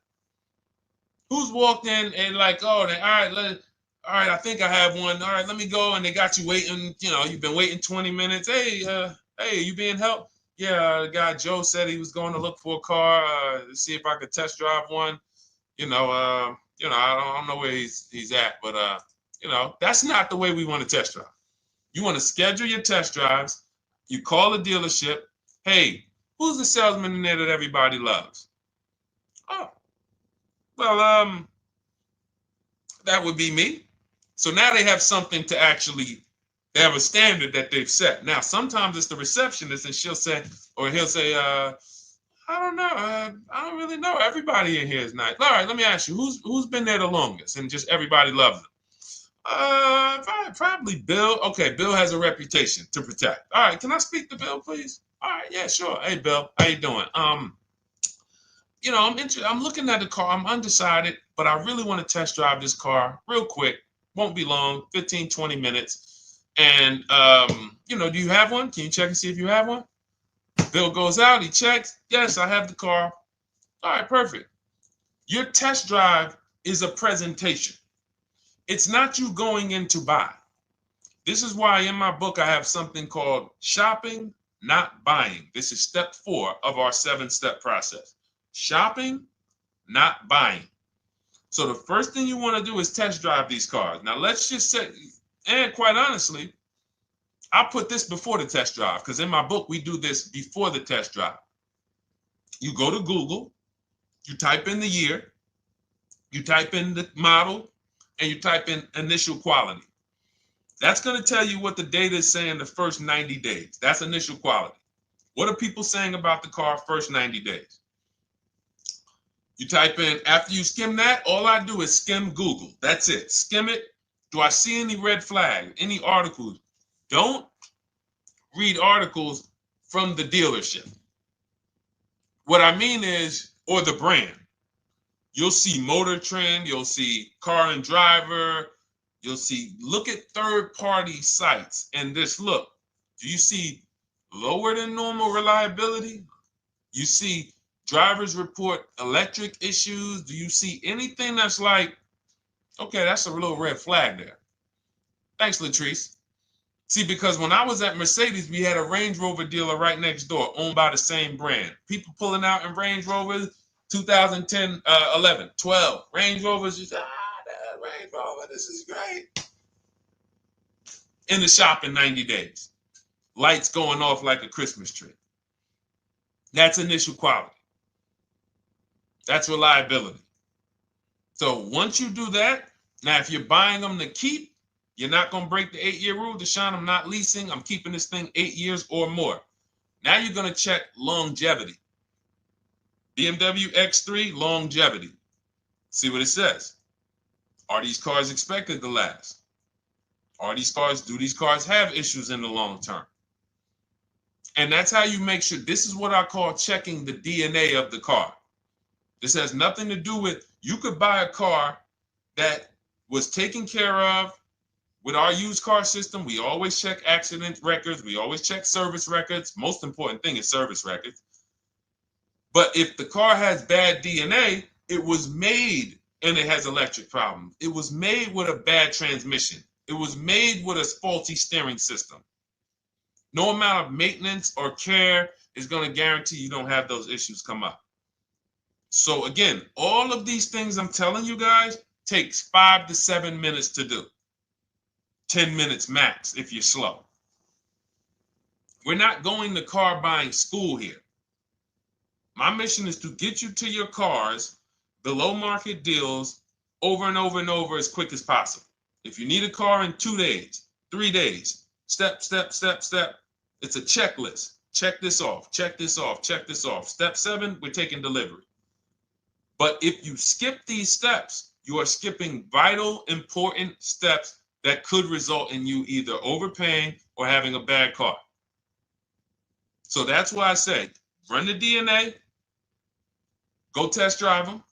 Who's walked in and like, oh, all right, I think I have one. All right, let me go. And they got you waiting. You've been waiting 20 minutes. Hey, you being helped? Yeah, the guy Joe said he was going to look for a car to see if I could test drive one. I don't know where he's at, but that's not the way we want to test drive. You want to schedule your test drives. You call the dealership. Hey, who's the salesman in there that everybody loves? Oh, well, that would be me. So now they have something to actually, they have a standard that they've set. Now, sometimes it's the receptionist and he'll say, I don't know. I don't really know. Everybody in here is nice. All right, let me ask you, who's been there the longest? And just everybody loves them. Probably Bill. Okay, Bill has a reputation to protect. All right, can I speak to Bill, please? All right, yeah, sure. Hey, Bill, how you doing? I'm looking at the car. I'm undecided, but I really want to test drive this car real quick. Won't be long, 15, 20 minutes. And do you have one? Can you check and see if you have one? Bill goes out, he checks. Yes, I have the car. All right, perfect. Your test drive is a presentation. It's not you going in to buy. This is why in my book I have something called shopping, not buying. This is step 4 of our 7-step process. Shopping, not buying. So the first thing you want to do is test drive these cars. Now let's just say, and quite honestly, I put this before the test drive because in my book we do this before the test drive. You go to Google, you type in the year, you type in the model, and you type in initial quality. That's going to tell you what the data is saying the first 90 days. That's initial quality. What are people saying about the car first 90 days? You type in, after you skim that, all I do is skim Google. That's it. Skim it. Do I see any red flags, any articles? Don't read articles from the dealership. What I mean is, or the brand. You'll see Motor Trend, you'll see Car and Driver, look at third-party sites and just look. Do you see lower than normal reliability? You see drivers report electric issues? Do you see anything that's like, okay, that's a little red flag there? Thanks, Latrice. See, because when I was at Mercedes, we had a Range Rover dealer right next door owned by the same brand. People pulling out in Range Rovers, 2010, 11, 12. Range Rovers, just, that Range Rover, this is great. In the shop in 90 days. Lights going off like a Christmas tree. That's initial quality. That's reliability. So once you do that, now if you're buying them to keep, you're not going to break the 8-year rule. Deshone, I'm not leasing. I'm keeping this thing 8 years or more. Now you're going to check longevity. BMW X3, longevity. See what it says. Are these cars expected to last? Do these cars have issues in the long term? And that's how you make sure. This is what I call checking the DNA of the car. This has nothing to do with, you could buy a car that was taken care of with our used car system. We always check accident records. We always check service records. Most important thing is service records. But if the car has bad DNA, it was made and it has electric problems. It was made with a bad transmission. It was made with a faulty steering system. No amount of maintenance or care is going to guarantee you don't have those issues come up. So again, all of these things I'm telling you guys takes 5 to 7 minutes to do. 10 minutes max if you're slow. We're not going to car buying school here. My mission is to get you to your cars below market deals over and over and over as quick as possible. If you need a car in 2 days, 3 days, step, step, step, step. It's a checklist. Check this off, check this off, check this off. Step 7, we're taking delivery. But if you skip these steps, you are skipping vital, important steps that could result in you either overpaying or having a bad car. So that's why I say, run the DNA, go test drive them.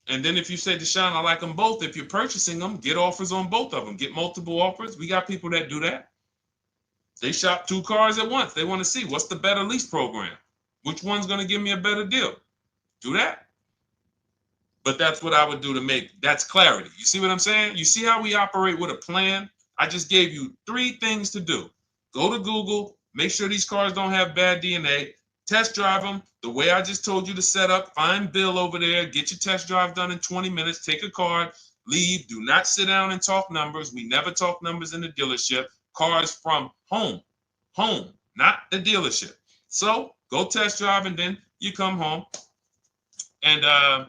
And then if you say, Deshone, I like them both, if you're purchasing them, get offers on both of them. Get multiple offers. We got people that do that. They shop 2 cars at once. They want to see what's the better lease program. Which one's going to give me a better deal? Do that. But that's what I would do to make, that's clarity. You see what I'm saying? You see how we operate with a plan? I just gave you 3 things to do. Go to Google, make sure these cars don't have bad DNA, test drive them the way I just told you to set up, find Bill over there, get your test drive done in 20 minutes, take a card, leave, do not sit down and talk numbers. We never talk numbers in the dealership. Cars from home, not the dealership. So go test drive and then you come home. And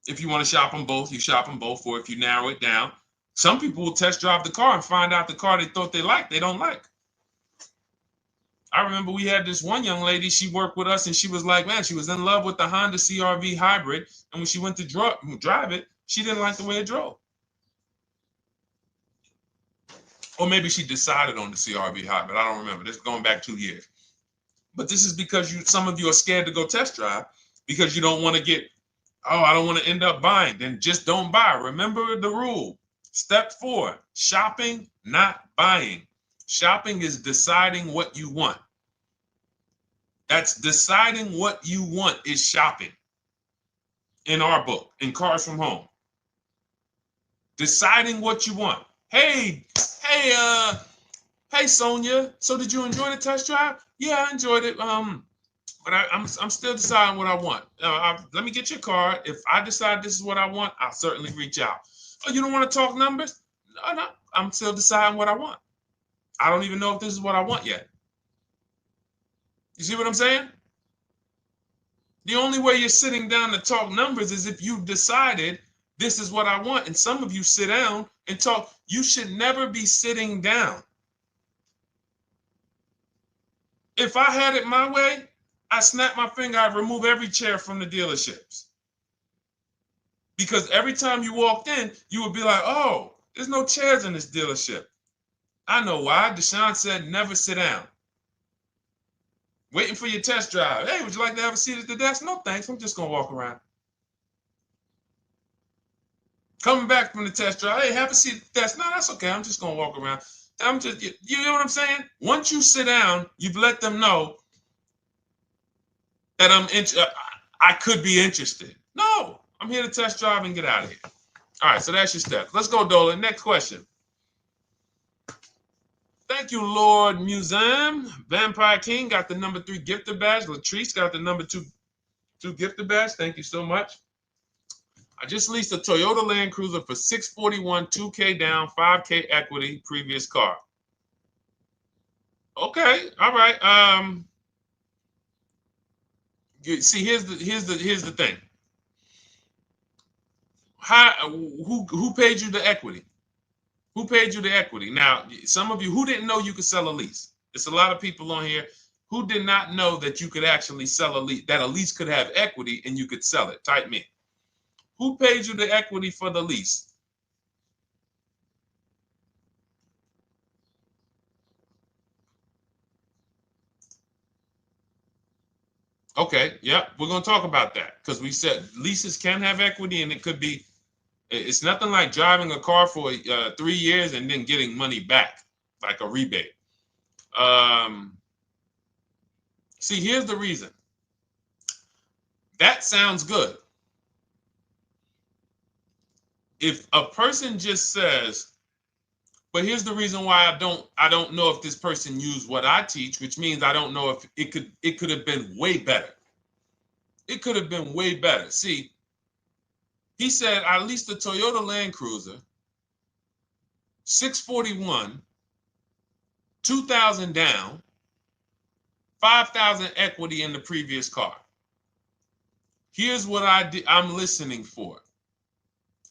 if you want to shop them both, you shop them both. Or if you narrow it down, some people will test drive the car and find out the car they thought they liked, they don't like. I remember we had this one young lady, she worked with us and she was like, man, she was in love with the Honda CR-V hybrid. And when she went to drive it, she didn't like the way it drove. Or maybe she decided on the CR-V hybrid. I don't remember. This is going back 2 years. But this is because some of you are scared to go test drive because you don't want to get, oh, I don't want to end up buying. Then just don't buy. Remember the rule. Step 4, shopping, not buying. Shopping is deciding what you want. That's deciding what you want is shopping in our book, in Cars from Home. Deciding what you want. Hey, Sonia. So did you enjoy the test drive? Yeah, I enjoyed it. But I'm still deciding what I want. Let me get your card. If I decide this is what I want, I'll certainly reach out. Oh, you don't want to talk numbers? No, I'm still deciding what I want. I don't even know if this is what I want yet. You see what I'm saying? The only way you're sitting down to talk numbers is if you've decided this is what I want. And some of you sit down and talk. You should never be sitting down. If I had it my way, I snap my finger, I'd remove every chair from the dealerships. Because every time you walked in, you would be like, oh, there's no chairs in this dealership. I know why. Deshone said never sit down. Waiting for your test drive. Hey, would you like to have a seat at the desk? No, thanks. I'm just going to walk around. Coming back from the test drive. Hey, have a seat at the desk. No, that's okay. I'm just going to walk around. You know what I'm saying? Once you sit down, you've let them know that I could be interested. No, I'm here to test drive and get out of here. All right, so that's your steps. Let's go, Dolan. Next question. Thank you, Lord Museum. Vampire King got the number 3 gifter badge. Latrice got the number 2 gifter badge. Thank you so much. I just leased a Toyota Land Cruiser for $641, $2K down, $5K equity, previous car. Okay, all right. See, here's the thing. Who paid you the equity? Who paid you the equity? Now, some of you who didn't know you could sell a lease. There's a lot of people on here who did not know that you could actually sell a lease, that a lease could have equity and you could sell it. Type me. Who paid you the equity for the lease? Okay, yep, we're going to talk about that because we said leases can have equity and it could be, it's nothing like driving a car for 3 years and then getting money back, like a rebate. See, here's the reason. That sounds good. If a person just says, But here's the reason why I don't know if this person used what I teach, which means I don't know if it could have been way better. It could have been way better. See, he said I leased a Toyota Land Cruiser, 641, 2,000 down, 5,000 equity in the previous car. Here's what I'm listening for.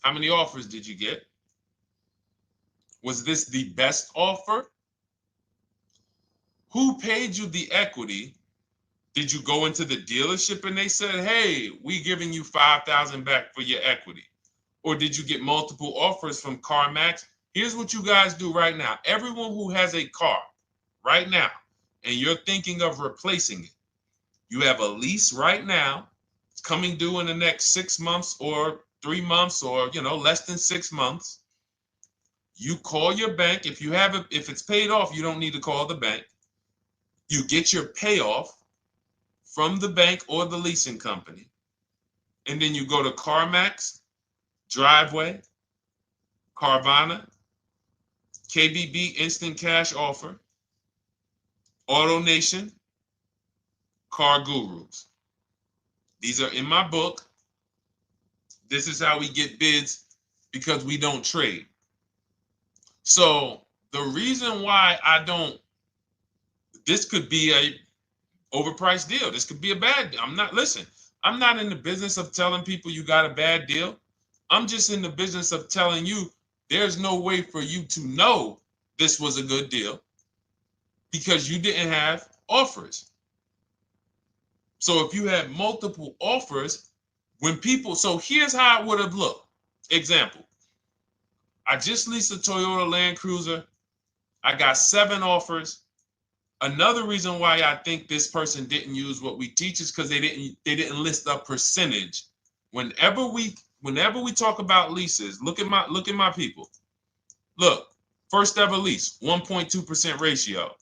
How many offers did you get? Was this the best offer? Who paid you the equity? Did you go into the dealership and they said, hey, we giving you 5,000 back for your equity? Or did you get multiple offers from CarMax? Here's what you guys do right now. Everyone who has a car right now, and you're thinking of replacing it, you have a lease right now. It's coming due in the next 6 months or 3 months or, less than 6 months. You call your bank. If it's paid off, you don't need to call the bank. You get your payoff from the bank or the leasing company. And then you go to CarMax, Driveway, Carvana, KBB Instant Cash Offer, AutoNation, Car Gurus. These are in my book. This is how we get bids because we don't trade. So the reason why this could be a overpriced deal. This could be a bad deal. I'm not in the business of telling people you got a bad deal. I'm just in the business of telling you there's no way for you to know this was a good deal because you didn't have offers. So if you had multiple offers, so here's how it would have looked. Example, I just leased a Toyota Land Cruiser. I got 7 offers. Another reason why I think this person didn't use what we teach is because they didn't list a percentage. Whenever we talk about leases, look at my people. Look, first ever lease, 1.2% ratio.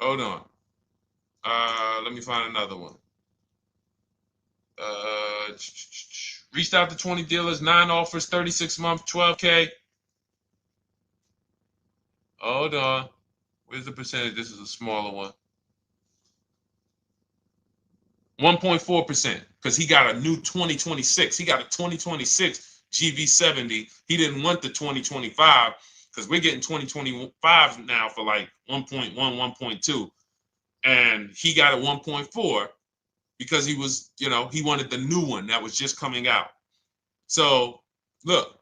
Hold on. Let me find another one. Reached out to 20 dealers, 9 offers, 36 months, 12K. Hold on. Where's the percentage? This is a smaller one. 1.4%, because he got a new 2026. He got a 2026 GV70. He didn't want the 2025 because we're getting 2025 now for like 1.1, 1.2. And he got a 1.4 because he was, he wanted the new one that was just coming out. So look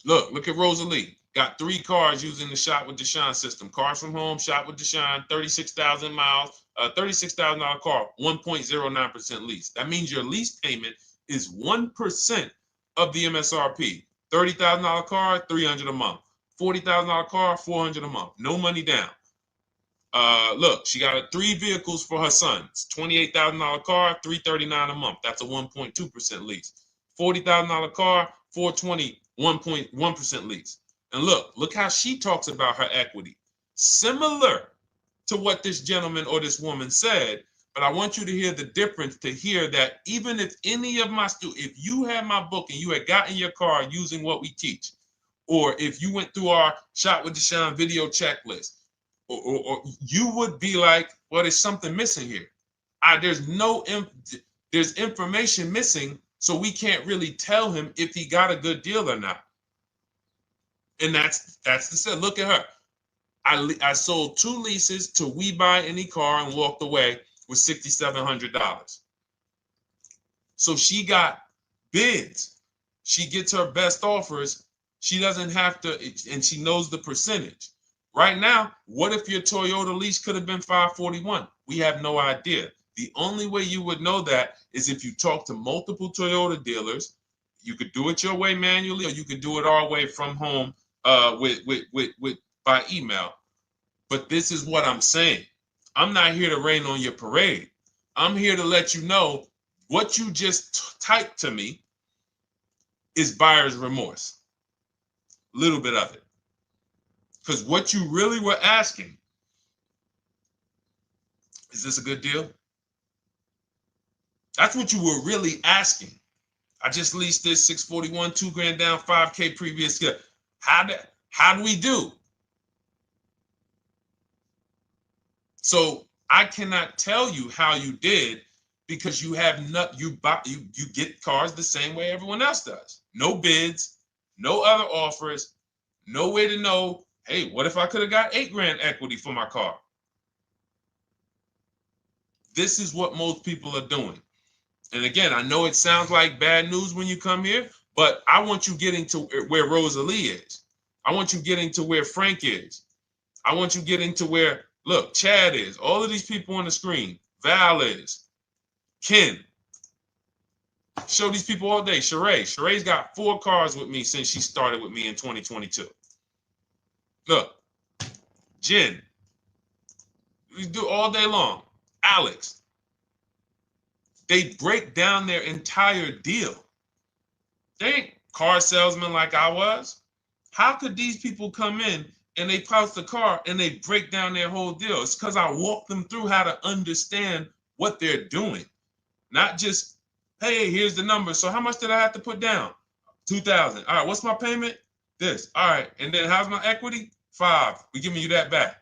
at Rosalie. Got 3 cars using the Shop with Deshone system. Cars from home, Shop with Deshone, 36,000 miles, $36,000 car, 1.09% lease. That means your lease payment is 1% of the MSRP. $30,000 car, $300 a month. $40,000 car, $400 a month. No money down. Look, she got 3 vehicles for her sons. $28,000 car, $339 a month. That's a 1.2% lease. $40,000 car, $420, 1.1% lease. And look how she talks about her equity. Similar to what this gentleman or this woman said, but I want you to hear the difference, to hear that even if any of my students, if you had my book and you had gotten your car using what we teach, or if you went through our Shop with Deshone video checklist, or you would be like, well, there's something missing here. There's information missing, so we can't really tell him if he got a good deal or not. And that's the set. Look at her. I sold 2 leases to We Buy Any Car and walked away with $6,700. So she got bids. She gets her best offers. She doesn't have to, and she knows the percentage. Right now, what if your Toyota lease could have been $541? We have no idea. The only way you would know that is if you talk to multiple Toyota dealers. You could do it your way manually, or you could do it our way from home by email. But this is what I'm saying. I'm not here to rain on your parade. I'm here to let you know what you just typed to me is buyer's remorse. A little bit of it. Because what you really were asking, is this a good deal? That's what you were really asking. I just leased this 641, 2 grand down, 5K previous year. How do we do? So I cannot tell you how you did because you have not you get cars the same way everyone else does. No bids, no other offers, no way to know, hey, what if I could have got 8 grand equity for my car? This is what most people are doing. And again, I know it sounds like bad news when you come here, but I want you getting to where Rosalie is. I want you getting to where Frank is. I want you getting to where, look, Chad is. All of these people on the screen. Val is. Ken. Show these people all day. Sheree. Sheree's got 4 cars with me since she started with me in 2022. Look. Jen. We do all day long. Alex. They break down their entire deal. They ain't car salesmen like I was. How could these people come in and they pounce the car and they break down their whole deal? It's because I walk them through how to understand what they're doing. Not just, hey, here's the number. So how much did I have to put down? 2,000. All right, what's my payment? This. All right, and then how's my equity? 5. We're giving you that back.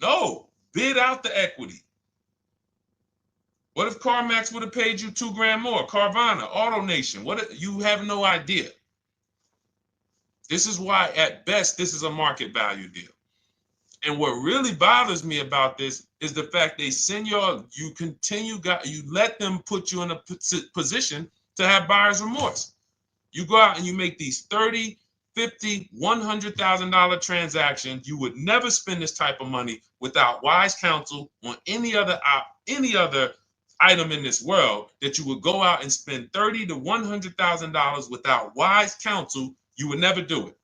No, bid out the equity. What if CarMax would have paid you 2 grand more? Carvana, AutoNation, you have no idea. This is why, at best, this is a market value deal. And what really bothers me about this is the fact they send you let them put you in a position to have buyer's remorse. You go out and you make these $30,000, $50,000, $100,000 transactions. You would never spend this type of money without wise counsel on any other item in this world that you would go out and spend $30,000 to $100,000 without wise counsel. You would never do it.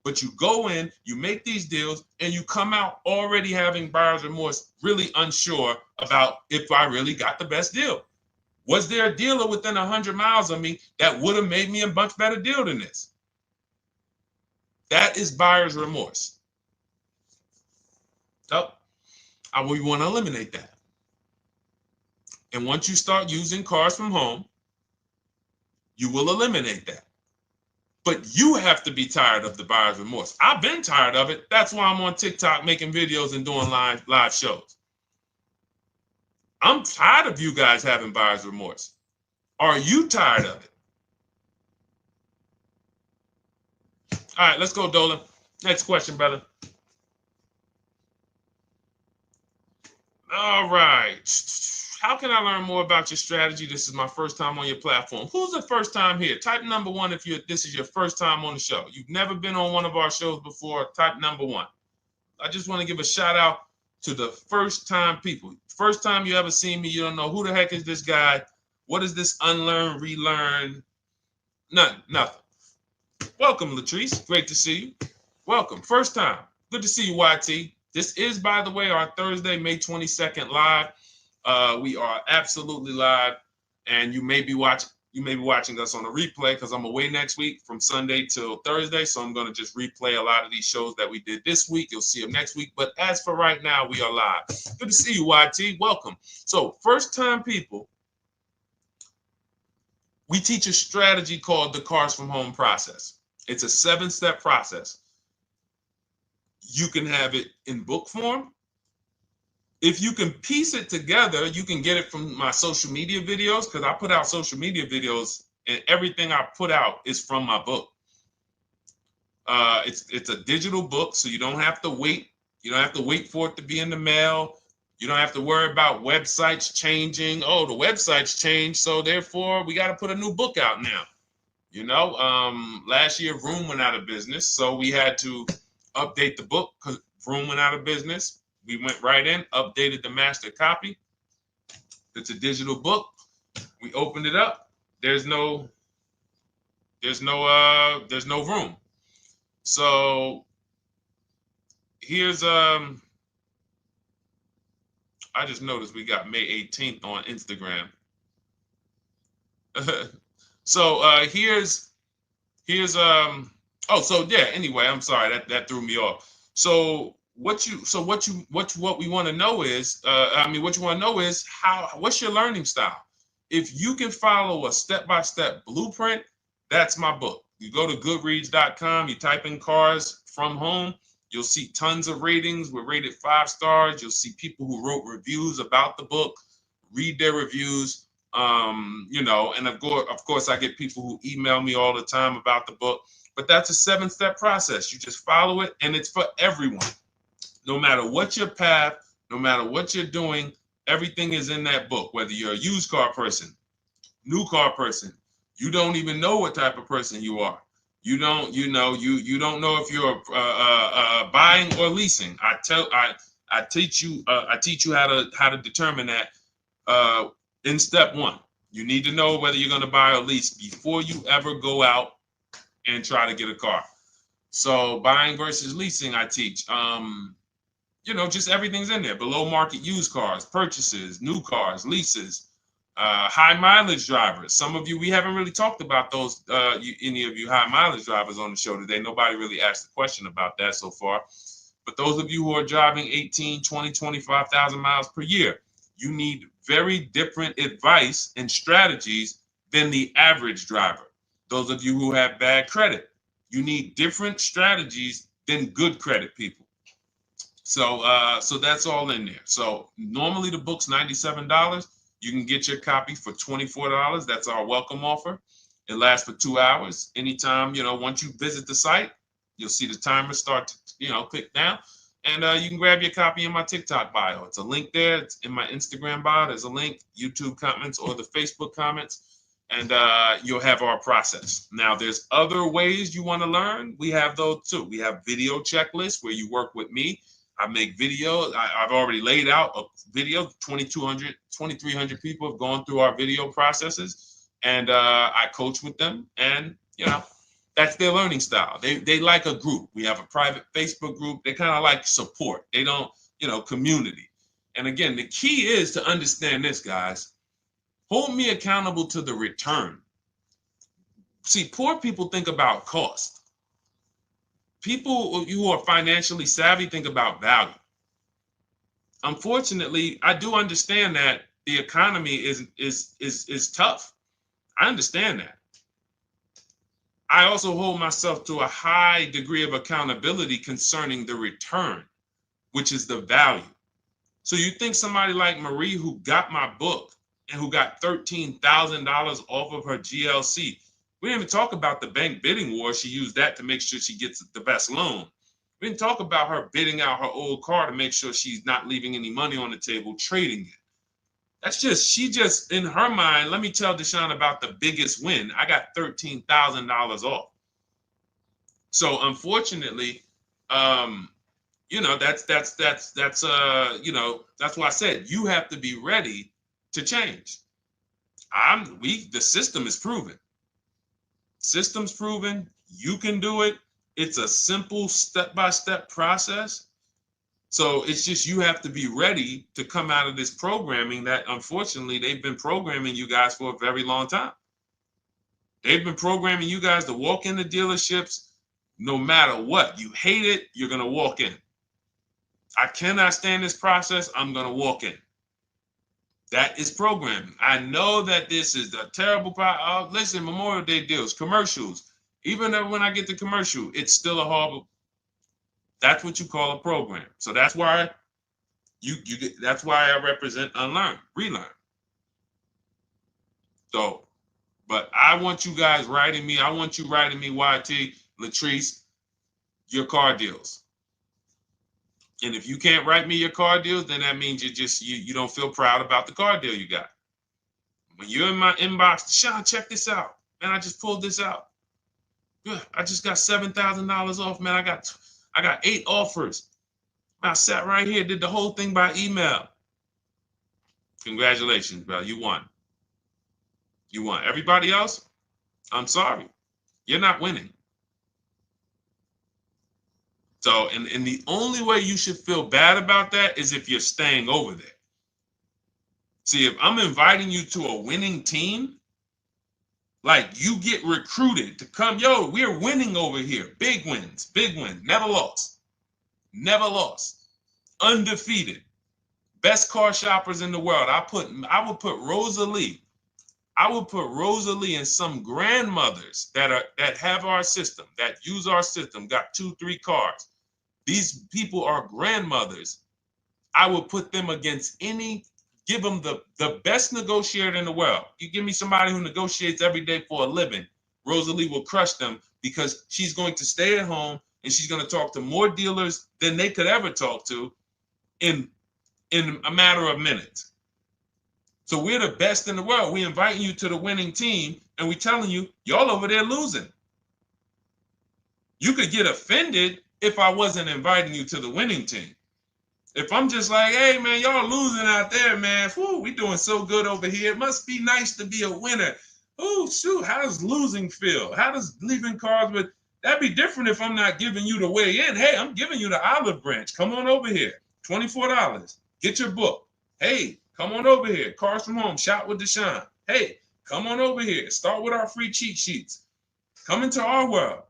But you go in, you make these deals, and you come out already having buyer's remorse, really unsure about if I really got the best deal. Was there a dealer within 100 miles of me that would have made me a much better deal than this? That is buyer's remorse. So we want to eliminate that. And once you start using cars from home, you will eliminate that. But you have to be tired of the buyer's remorse. I've been tired of it. That's why I'm on TikTok making videos and doing live shows. I'm tired of you guys having buyer's remorse. Are you tired of it? All right, let's go, Dolan. Next question, brother. All right. How can I learn more about your strategy? This is my first time on your platform. Who's the first time here? Type number 1 if this is your first time on the show. You've never been on one of our shows before. Type number 1. I just want to give a shout out to the first time people. First time you ever seen me, you don't know who the heck is this guy. What is this unlearn, relearn? Nothing. Welcome, Latrice. Great to see you. Welcome. First time. Good to see you, YT. This is, by the way, our Thursday, May 22nd live. We are absolutely live, and you may be watching us on a replay because I'm away next week from Sunday till Thursday, so I'm going to just replay a lot of these shows that we did this week. You'll see them next week, but as for right now, we are live. Good to see you, YT. Welcome. So first time people, we teach a strategy called the Cars from Home process. It's a 7-step process. You can have it in book form. If you can piece it together, you can get it from my social media videos, because I put out social media videos and everything I put out is from my book. It's a digital book, so you don't have to wait. You don't have to wait for it to be in the mail. You don't have to worry about websites changing. Oh, the website's changed, so therefore we got to put a new book out now. You know, last year Vroom went out of business, so we had to update the book because Vroom went out of business. We went right in, updated the master copy. It's a digital book. We opened it up. There's no room. So here's I just noticed we got May 18th on Instagram. So here's anyway, I'm sorry that threw me off. So what we want to know is what's your learning style? If you can follow a step-by-step blueprint, that's my book. You go to goodreads.com, you type in cars from home, you'll see tons of ratings. We're rated 5 stars. You'll see people who wrote reviews about the book, read their reviews. And of course, I get people who email me all the time about the book. But that's a 7-step process. You just follow it, and it's for everyone. No matter what your path, no matter what you're doing, everything is in that book. Whether you're a used car person, new car person, you don't even know what type of person you are. You don't know if you're buying or leasing. I teach you how to determine that in step 1. You need to know whether you're going to buy or lease before you ever go out and try to get a car. So buying versus leasing, I teach. Just everything's in there. Below market used cars, purchases, new cars, leases, high mileage drivers. Some of you, we haven't really talked about those, any of you high mileage drivers on the show today. Nobody really asked a question about that so far. But those of you who are driving 18, 20, 25,000 miles per year, you need very different advice and strategies than the average driver. Those of you who have bad credit, you need different strategies than good credit people. So that's all in there. So normally the book's $97. You can get your copy for $24. That's our welcome offer. It lasts for 2 hours. Anytime, once you visit the site, you'll see the timer start to, click down. And you can grab your copy in my TikTok bio. It's a link there. It's in my Instagram bio. There's a link, YouTube comments or the Facebook comments. And you'll have our process. Now, there's other ways you want to learn. We have those too. We have video checklists where you work with me. I make videos. I've already laid out a video. 2,300 people have gone through our video processes, and I coach with them. And that's their learning style. They like a group. We have a private Facebook group. They kind of like support. They don't, community. And again, the key is to understand this, guys. Hold me accountable to the return. See, poor people think about cost. People who are financially savvy think about value. Unfortunately, I do understand that the economy is tough. I understand that. I also hold myself to a high degree of accountability concerning the return, which is the value. So you think somebody like Marie, who got my book and who got $13,000 off of her GLC, we didn't even talk about the bank bidding war. She used that to make sure she gets the best loan. We didn't talk about her bidding out her old car to make sure she's not leaving any money on the table, trading it. That's she just, in her mind, let me tell Deshone about the biggest win. I got $13,000 off. So unfortunately, that's why I said you have to be ready to change. The system is proven. System's proven. You can do it. It's a simple step-by-step process. So it's just you have to be ready to come out of this programming that unfortunately they've been programming you guys for a very long time. They've been programming you guys to walk into dealerships no matter what. You hate it, you're going to walk in. I cannot stand this process, I'm going to walk in. That is programming. I know that this is a terrible part. Listen, Memorial Day deals, commercials. Even when I get the commercial, it's still a horrible. That's what you call a program. So that's why that's why I represent unlearn, relearn. So, but I want you guys writing me. I want you writing me, YT, Latrice, your car deals. And if you can't write me your car deals, then that means you don't feel proud about the car deal you got. When you're in my inbox, Deshone, check this out. Man, I just pulled this out. Good. I just got $7,000 off, man. I got 8 offers. I sat right here, did the whole thing by email. Congratulations, bro. You won. You won. Everybody else, I'm sorry. You're not winning. So, and the only way you should feel bad about that is if you're staying over there. See, if I'm inviting you to a winning team, like you get recruited to come, yo, we're winning over here. Big wins, never lost. Never lost. Undefeated. Best car shoppers in the world. I would put Rosalie I would put Rosalie and some grandmothers that have our system, that use our system, got 2-3 cars. These people are grandmothers. I would put them against give them the best negotiator in the world. You give me somebody who negotiates every day for a living, Rosalie will crush them because she's going to stay at home and she's going to talk to more dealers than they could ever talk to in a matter of minutes. So we're the best in the world. We inviting you to the winning team and we telling you, y'all over there losing. You could get offended if I wasn't inviting you to the winning team. If I'm just like, hey, man, y'all losing out there, man. Whew, we doing so good over here. It must be nice to be a winner. Oh, shoot, how does losing feel? How does leaving cars with... That'd be different if I'm not giving you the way in. Hey, I'm giving you the olive branch. Come on over here. $24. Get your book. Hey, come on over here. Cars from Home. Shop with Deshone. Hey, come on over here. Start with our free cheat sheets. Come into our world.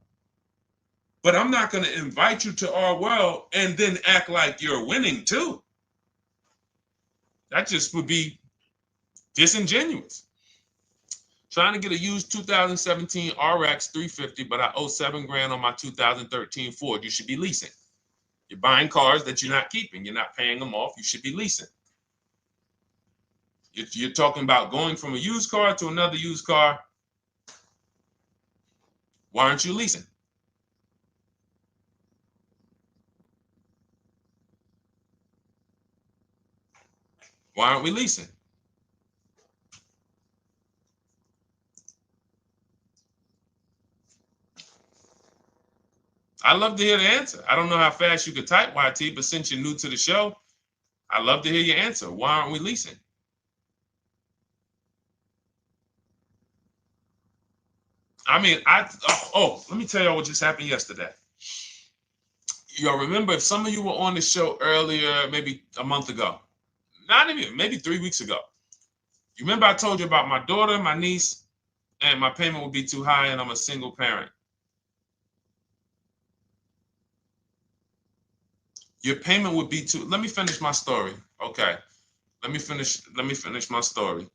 But I'm not going to invite you to our world and then act like you're winning too. That just would be disingenuous. Trying to get a used 2017 RX 350, but I owe $7,000 on my 2013 Ford. You should be leasing. You're buying cars that you're not keeping. You're not paying them off. You should be leasing. You're talking about going from a used car to another used car. Why aren't you leasing? Why aren't we leasing? I'd love to hear the answer. I don't know how fast you could type, YT, but since you're new to the show, I'd love to hear your answer. Why aren't we leasing? I mean, let me tell y'all what just happened yesterday. Y'all remember, if some of you were on the show earlier, maybe a month ago, not even, maybe 3 weeks ago, you remember I told you about my daughter, my niece, and my payment would be too high and I'm a single parent. Your payment would be too... Let me finish my story. Okay. Let me finish my story.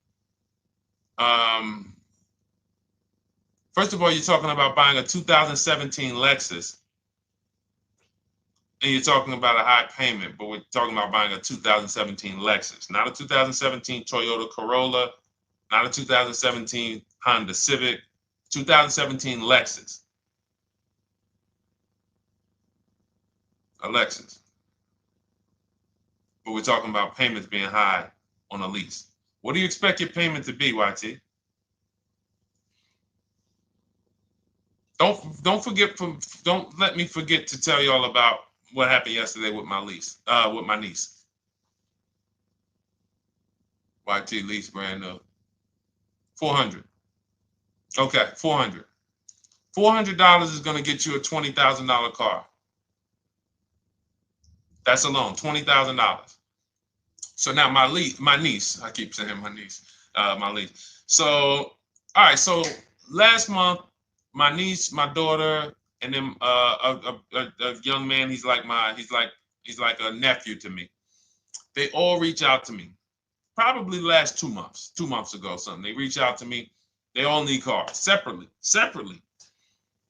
First of all, you're talking about buying a 2017 Lexus. And you're talking about a high payment, but we're talking about buying a 2017 Lexus, not a 2017 Toyota Corolla, not a 2017 Honda Civic, 2017 Lexus. A Lexus. But we're talking about payments being high on a lease. What do you expect your payment to be, YT? Don't let me forget to tell y'all about what happened yesterday with my niece. YT lease brand new. $400. Okay, $400. $400 is going to get you a $20,000 car. That's alone, $20,000. So now my niece, I keep saying my niece, my lease. So, all right, so last month, my niece, my daughter, and then a young man, he's like a nephew to me. They all reach out to me. Probably last 2 months, 2 months ago, something. They reach out to me. They all need cars separately.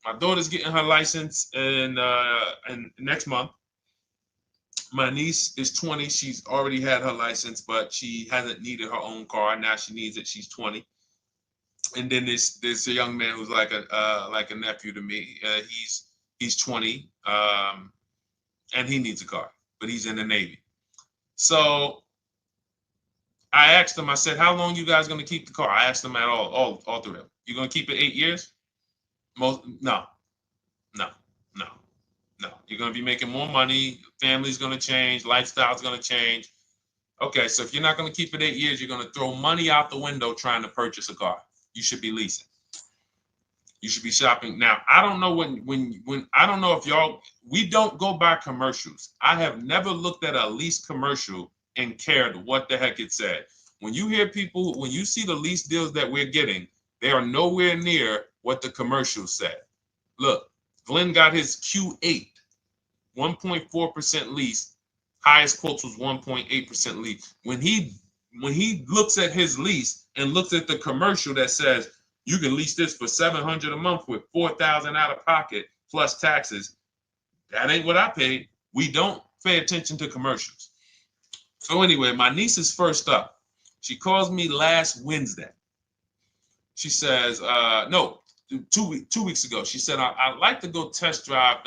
My daughter's getting her license in next month. My niece is 20. She's already had her license, but she hasn't needed her own car. Now she needs it. She's 20. And then there's a young man who's like a nephew to me. He's 20, and he needs a car, but he's in the Navy. So I asked him. I said, "How long you guys gonna keep the car?" I asked them at all three of them. You gonna keep it 8 years? No. You're gonna be making more money. Family's gonna change. Lifestyle's gonna change. Okay, so if you're not gonna keep it 8 years, you're gonna throw money out the window trying to purchase a car. You should be leasing. You should be shopping. Now, I don't know when I don't know if we don't go by commercials. I have never looked at a lease commercial and cared what the heck it said. When you see the lease deals that we're getting, they are nowhere near what the commercial said. Look, Glenn got his Q8, 1.4% lease. Highest quotes was 1.8% lease. When he when he looks at his lease and looks at the commercial that says you can lease this for $700 a month with $4,000 out of pocket plus taxes, that ain't what I paid. We don't pay attention to commercials. So anyway, my niece is first up. She calls me last Wednesday. She says, no, 2 weeks ago. She said, I'd like to go test drive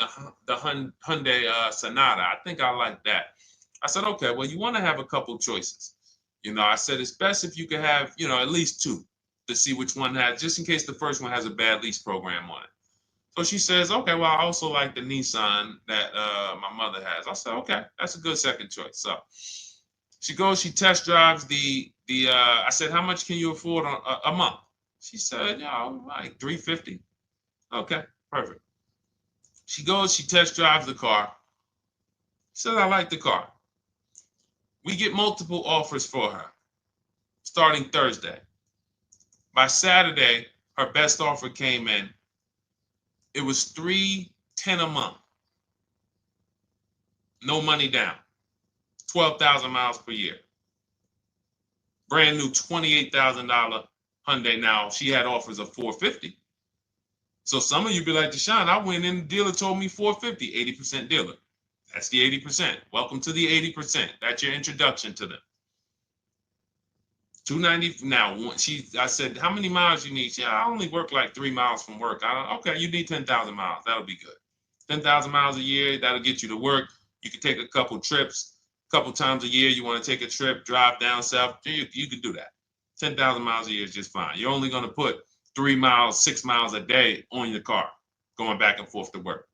the Hyundai Sonata. I think I like that. I said, okay, well, you want to have a couple choices. I said, it's best if you could have, at least two to see which one has, just in case the first one has a bad lease program on it. So she says, okay, well, I also like the Nissan that my mother has. I said, okay, that's a good second choice. So she goes, she test drives I said, how much can you afford a month? She said, like $350. Okay, perfect. She goes, she test drives the car. Says, I like the car. We get multiple offers for her starting Thursday. By Saturday, her best offer came in. It was $310 a month. No money down. 12,000 miles per year. Brand new $28,000 Hyundai. Now, she had offers of $450. So some of you be like, Deshone, I went in, the dealer told me $450, 80% dealer. That's the 80%. Welcome to the 80%. That's your introduction to them. $290. Now, I said, how many miles you need? I only work like 3 miles from work. Okay, you need 10,000 miles. That'll be good. 10,000 miles a year, that'll get you to work. You can take a couple trips, a couple times a year. You want to take a trip, drive down south. You can do that. 10,000 miles a year is just fine. You're only going to put 3 miles, 6 miles a day on your car, going back and forth to work.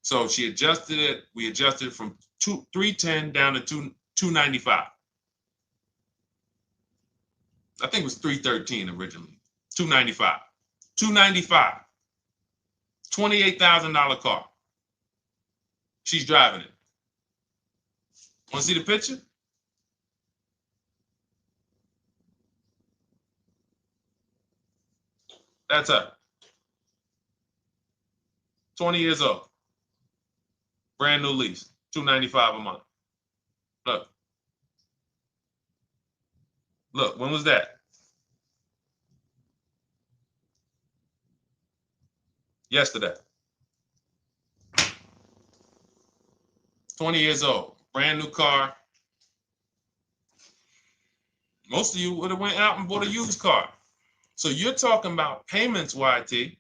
So she adjusted it. We adjusted it from $310 down to $295. I think it was $313 originally. $295. $295. $28,000 car. She's driving it. Want to see the picture? That's her. 20 years old. Brand new lease. $295 a month. Look. Look, when was that? Yesterday. 20 years old. Brand new car. Most of you would have went out and bought a used car. So you're talking about payments, YT.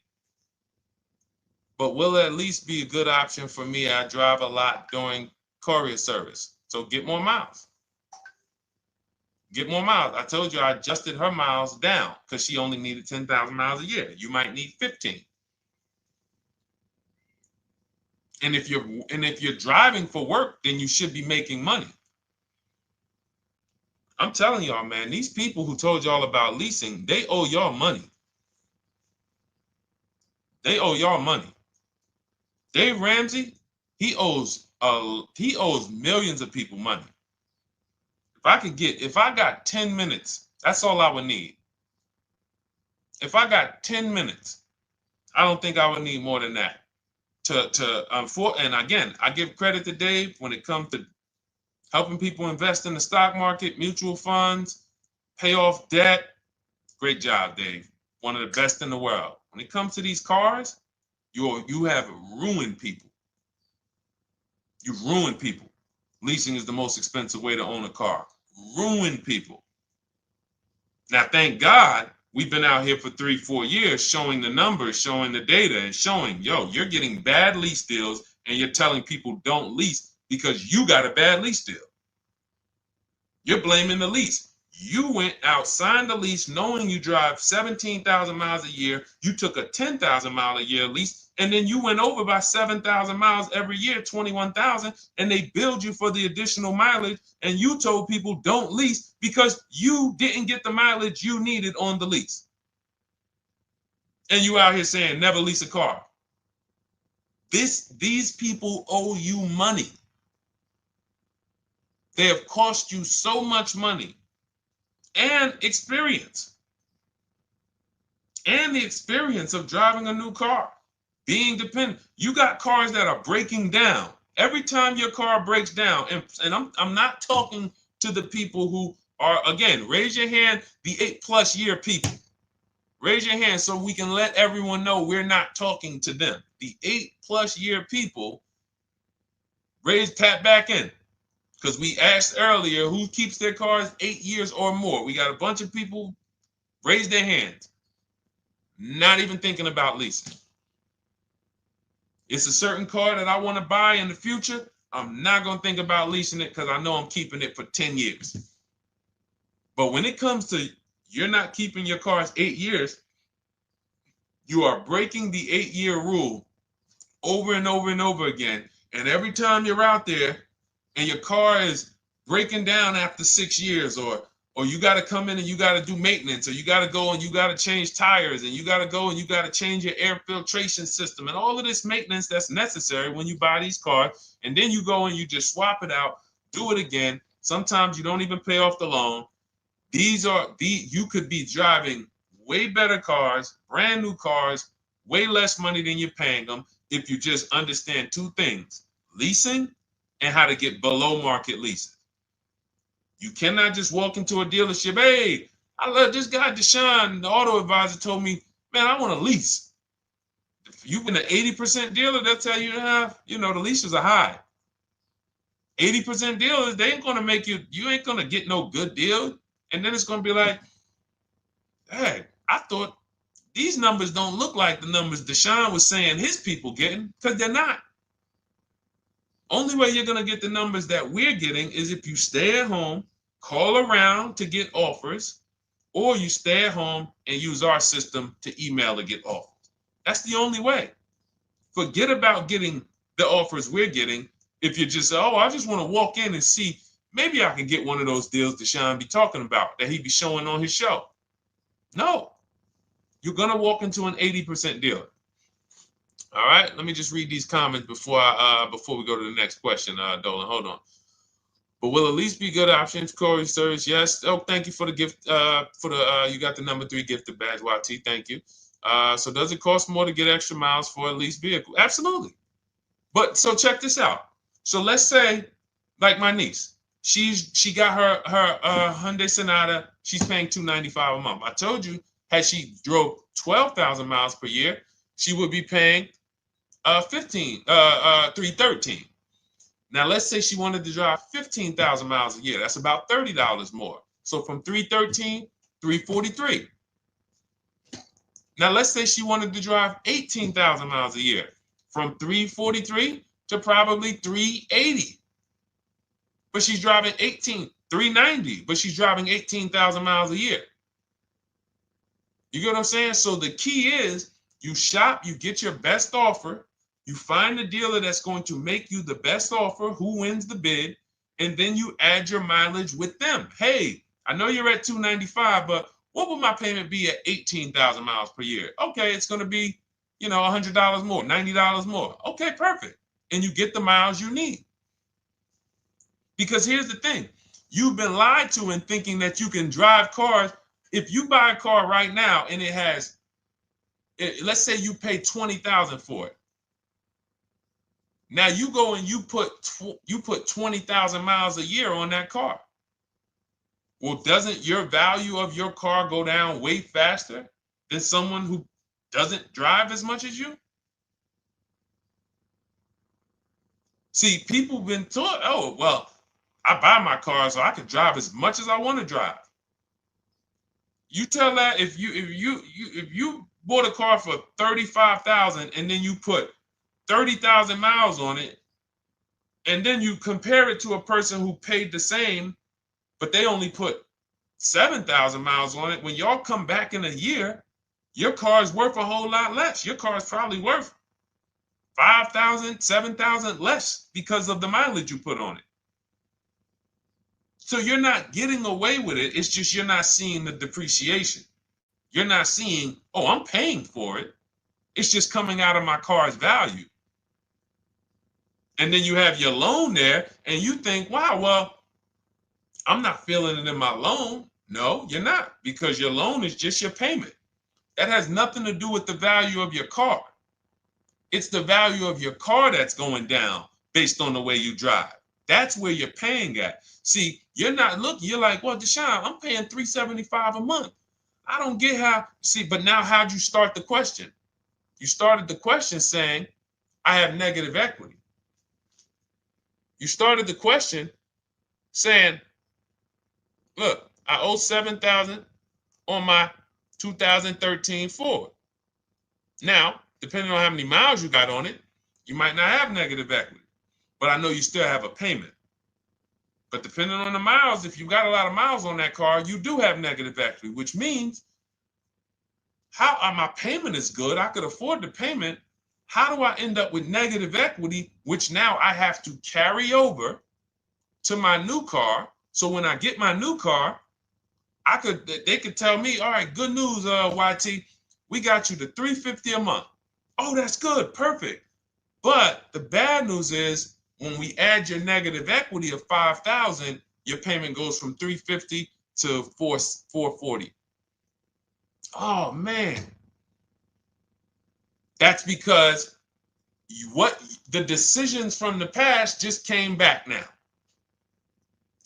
But will it at least be a good option for me? I drive a lot during courier service. So get more miles. Get more miles. I told you I adjusted her miles down because she only needed 10,000 miles a year. You might need 15. And if you're driving for work, then you should be making money. I'm telling y'all, man, these people who told y'all about leasing, they owe y'all money. They owe y'all money. Dave Ramsey, he owes millions of people money. If I got 10 minutes, that's all I would need. If I got 10 minutes, I don't think I would need more than that. And again, I give credit to Dave when it comes to helping people invest in the stock market, mutual funds, pay off debt. Great job, Dave. One of the best in the world. When it comes to these cars, you have ruined people. You've ruined people. Leasing is the most expensive way to own a car. Ruined people. Now, thank God, we've been out here for 3-4 years showing the numbers, showing the data, and showing, you're getting bad lease deals, and you're telling people don't lease because you got a bad lease deal. You're blaming the lease. You went out, signed the lease, knowing you drive 17,000 miles a year. You took a 10,000 mile a year lease, and then you went over by 7,000 miles every year, 21,000, and they billed you for the additional mileage, and you told people don't lease because you didn't get the mileage you needed on the lease. And you out here saying never lease a car. These people owe you money. They have cost you so much money and experience. And the experience of driving a new car, being dependent. You got cars that are breaking down. Every time your car breaks down, and I'm not talking to the people who Or again, raise your hand, the 8+ year people. Raise your hand so we can let everyone know we're not talking to them. The 8+ year people, tap back in. Because we asked earlier who keeps their cars 8 years or more. We got a bunch of people raise their hands. Not even thinking about leasing. It's a certain car that I want to buy in the future. I'm not going to think about leasing it because I know I'm keeping it for 10 years. But when it comes to you're not keeping your cars 8 years, you are breaking the 8-year rule over and over and over again. And every time you're out there and your car is breaking down after 6 years, or you got to come in and you got to do maintenance, or you got to go and you got to change tires, and you got to go and you got to change your air filtration system, and all of this maintenance that's necessary when you buy these cars, and then you go and you just swap it out, do it again. Sometimes you don't even pay off the loan. You could be driving way better cars, brand new cars, way less money than you're paying them if you just understand 2 things: leasing and how to get below market leases. You cannot just walk into a dealership. Hey, I love this guy, Deshone, the auto advisor, told me, man, I want to lease. If you've been an 80% dealer, they'll tell you, the leases are high. 80% dealers, they ain't going to make you ain't going to get no good deal. And then it's going to be like, hey, I thought these numbers don't look like the numbers Deshone was saying his people getting, because they're not. Only way you're going to get the numbers that we're getting is if you stay at home, call around to get offers, or you stay at home and use our system to email to get offers. That's the only way. Forget about getting the offers we're getting. If you just say, oh, I just want to walk in and see, maybe I can get one of those deals Deshone be talking about that he be showing on his show. No, you're going to walk into an 80% dealer. All right, let me just read these comments before we go to the next question, Dolan. Hold on. But will a lease be good options? Corey Sturge, yes. Oh, thank you for the gift. You got the number 3 gifted badge, YT. Thank you. So does it cost more to get extra miles for a leased vehicle? Absolutely. But so check this out. So let's say, like my niece, she got her Hyundai Sonata. She's paying $295 a month. I told you, had she drove 12,000 miles per year, she would be paying $313. Now let's say she wanted to drive 15,000 miles a year. That's about $30 more. So from $313, $343. Now let's say she wanted to drive 18,000 miles a year, from $343 to probably $380. But she's driving $390, but she's driving 18,000 miles a year. You get what I'm saying? So the key is you shop, you get your best offer, you find the dealer that's going to make you the best offer, who wins the bid, and then you add your mileage with them. Hey, I know you're at $295, but what would my payment be at 18,000 miles per year? Okay, it's going to be, $100 more, $90 more. Okay, perfect. And you get the miles you need. Because here's the thing. You've been lied to in thinking that you can drive cars. If you buy a car right now and it has, let's say you pay $20,000 for it. Now you go and you put 20,000 miles a year on that car. Well, doesn't your value of your car go down way faster than someone who doesn't drive as much as you? See, people have been taught, oh, well, I buy my car so I can drive as much as I want to drive. You tell that if you bought a car for $35,000 and then you put 30,000 miles on it, and then you compare it to a person who paid the same, but they only put 7,000 miles on it. When y'all come back in a year, your car is worth a whole lot less. Your car is probably worth 5,000, 7,000 less because of the mileage you put on it. So you're not getting away with it. It's just you're not seeing the depreciation. You're not seeing, oh, I'm paying for it. It's just coming out of my car's value. And then you have your loan there and you think, wow, well, I'm not feeling it in my loan. No, you're not, because your loan is just your payment. That has nothing to do with the value of your car. It's the value of your car that's going down based on the way you drive. That's where you're paying at. See, you're not looking, you're like, well, Deshone, I'm paying $375 a month. I don't get how, see, but now how'd you start the question? You started the question saying, I have negative equity. You started the question saying, look, I owe $7,000 on my 2013 Ford. Now, depending on how many miles you got on it, you might not have negative equity, but I know you still have a payment. But depending on the miles, if you got a lot of miles on that car, you do have negative equity, which means my payment is good. I could afford the payment. How do I end up with negative equity, which now I have to carry over to my new car? So when I get my new car, they could tell me, all right, good news, YT, we got you to $350 a month. Oh, that's good, perfect. But the bad news is when we add your negative equity of $5,000, your payment goes from $350 to $440. Oh man, that's because the decisions from the past just came back now.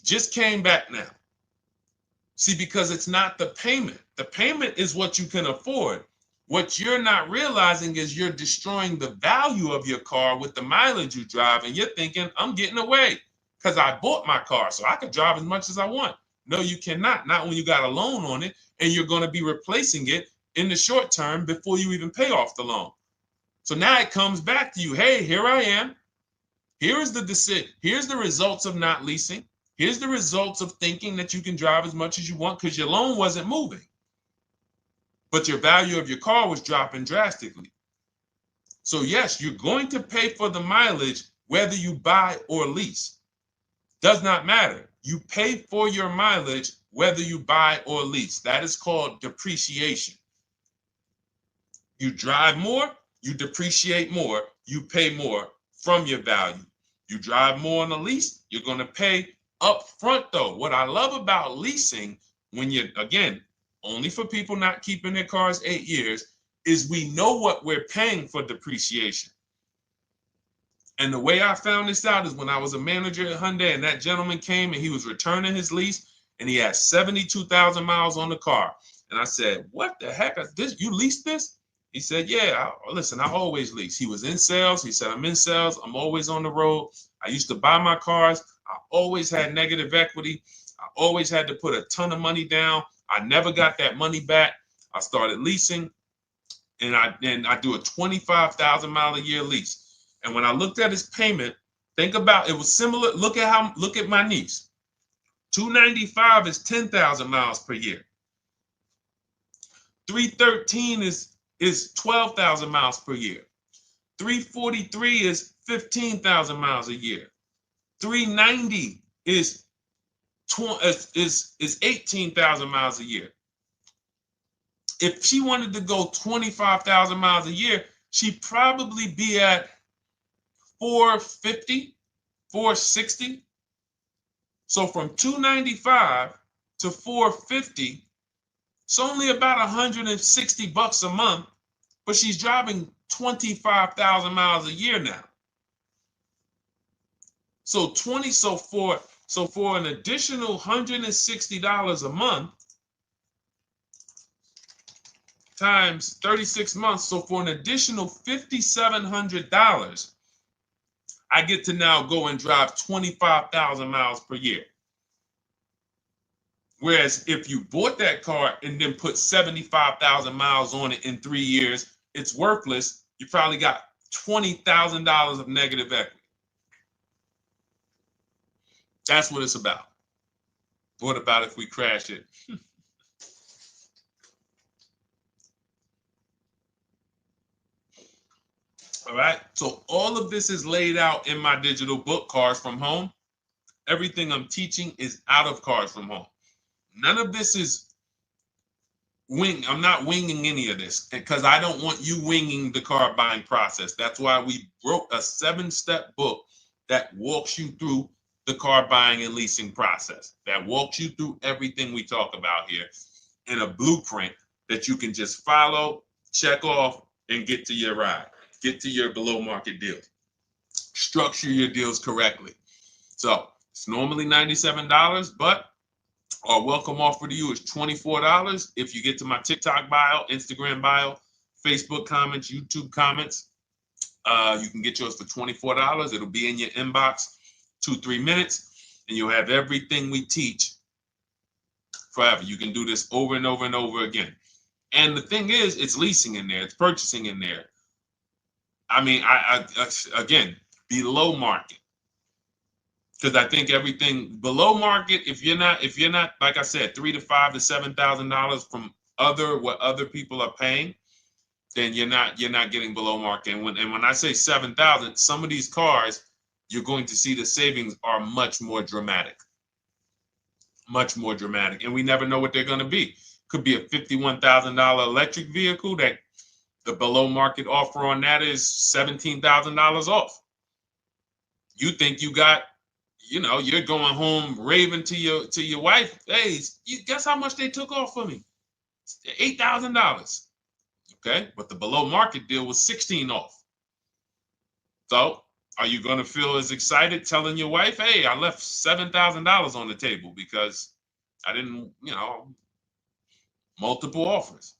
Just came back now. See, because it's not the payment. The payment is what you can afford. What you're not realizing is you're destroying the value of your car with the mileage you drive, and you're thinking, I'm getting away because I bought my car so I could drive as much as I want. No, you cannot. Not when you got a loan on it, and you're going to be replacing it in the short term before you even pay off the loan. So now it comes back to you. Hey, here I am. Here is the decision. Here's the results of not leasing. Here's the results of thinking that you can drive as much as you want because your loan wasn't moving. But your value of your car was dropping drastically. So yes, you're going to pay for the mileage whether you buy or lease. Does not matter. You pay for your mileage whether you buy or lease. That is called depreciation. You drive more, you depreciate more, you pay more from your value. You drive more on a lease, you're going to pay up front though. What I love about leasing, when you're, again, only for people not keeping their cars 8 years, is we know what we're paying for depreciation. And the way I found this out is when I was a manager at Hyundai and that gentleman came and he was returning his lease and he had 72,000 miles on the car. And I said, what the heck is this? You leased this? He said, yeah, listen, I always lease. He was in sales. He said, I'm in sales. I'm always on the road. I used to buy my cars. I always had negative equity. I always had to put a ton of money down. I never got that money back. I started leasing, and I do a 25,000 mile a year lease. And when I looked at his payment, think about it was similar. Look at my niece. 295 is 10,000 miles per year. 313 is 12,000 miles per year. 343 is 15,000 miles a year. 390 is 18,000 miles a year. If she wanted to go 25,000 miles a year, she'd probably be at 450, 460. So from 295 to 450, it's only about 160 bucks a month, but she's driving 25,000 miles a year now. So for an additional $160 a month times 36 months, so for an additional $5,700, I get to now go and drive 25,000 miles per year. Whereas if you bought that car and then put 75,000 miles on it in 3 years, it's worthless. You probably got $20,000 of negative equity. That's what it's about. What about if we crash it? All right. So all of this is laid out in my digital book, Cars from Home. Everything I'm teaching is out of Cars from Home. None of this is I'm not winging any of this because I don't want you winging the car buying process. That's why we wrote a 7-step book that walks you through the car buying and leasing process, that walks you through everything we talk about here in a blueprint that you can just follow, check off, and get to your ride, get to your below market deal. Structure your deals correctly. So it's normally $97, but our welcome offer to you is $24 if you get to my TikTok bio, Instagram bio, Facebook comments, YouTube comments. You can get yours for $24. It'll be in your inbox 2-3 minutes, and you'll have everything we teach forever. You can do this over and over and over again. And the thing is, it's leasing in there, it's purchasing in there. I mean, I again, below market. Because I think everything below market, if you're not, like I said, $3,000 to $5,000 to $7,000 from what other people are paying, then you're not getting below market. And when I say 7,000, some of these cars, you're going to see the savings are much more dramatic, and we never know what they're going to be. Could be a $51,000 electric vehicle that the below market offer on that is $17,000 off. You think you got, you're going home raving to your wife. Hey, you guess how much they took off for me? $8,000. Okay, but the below market deal was 16 off. So are you going to feel as excited telling your wife, hey, I left $7,000 on the table because I didn't, multiple offers.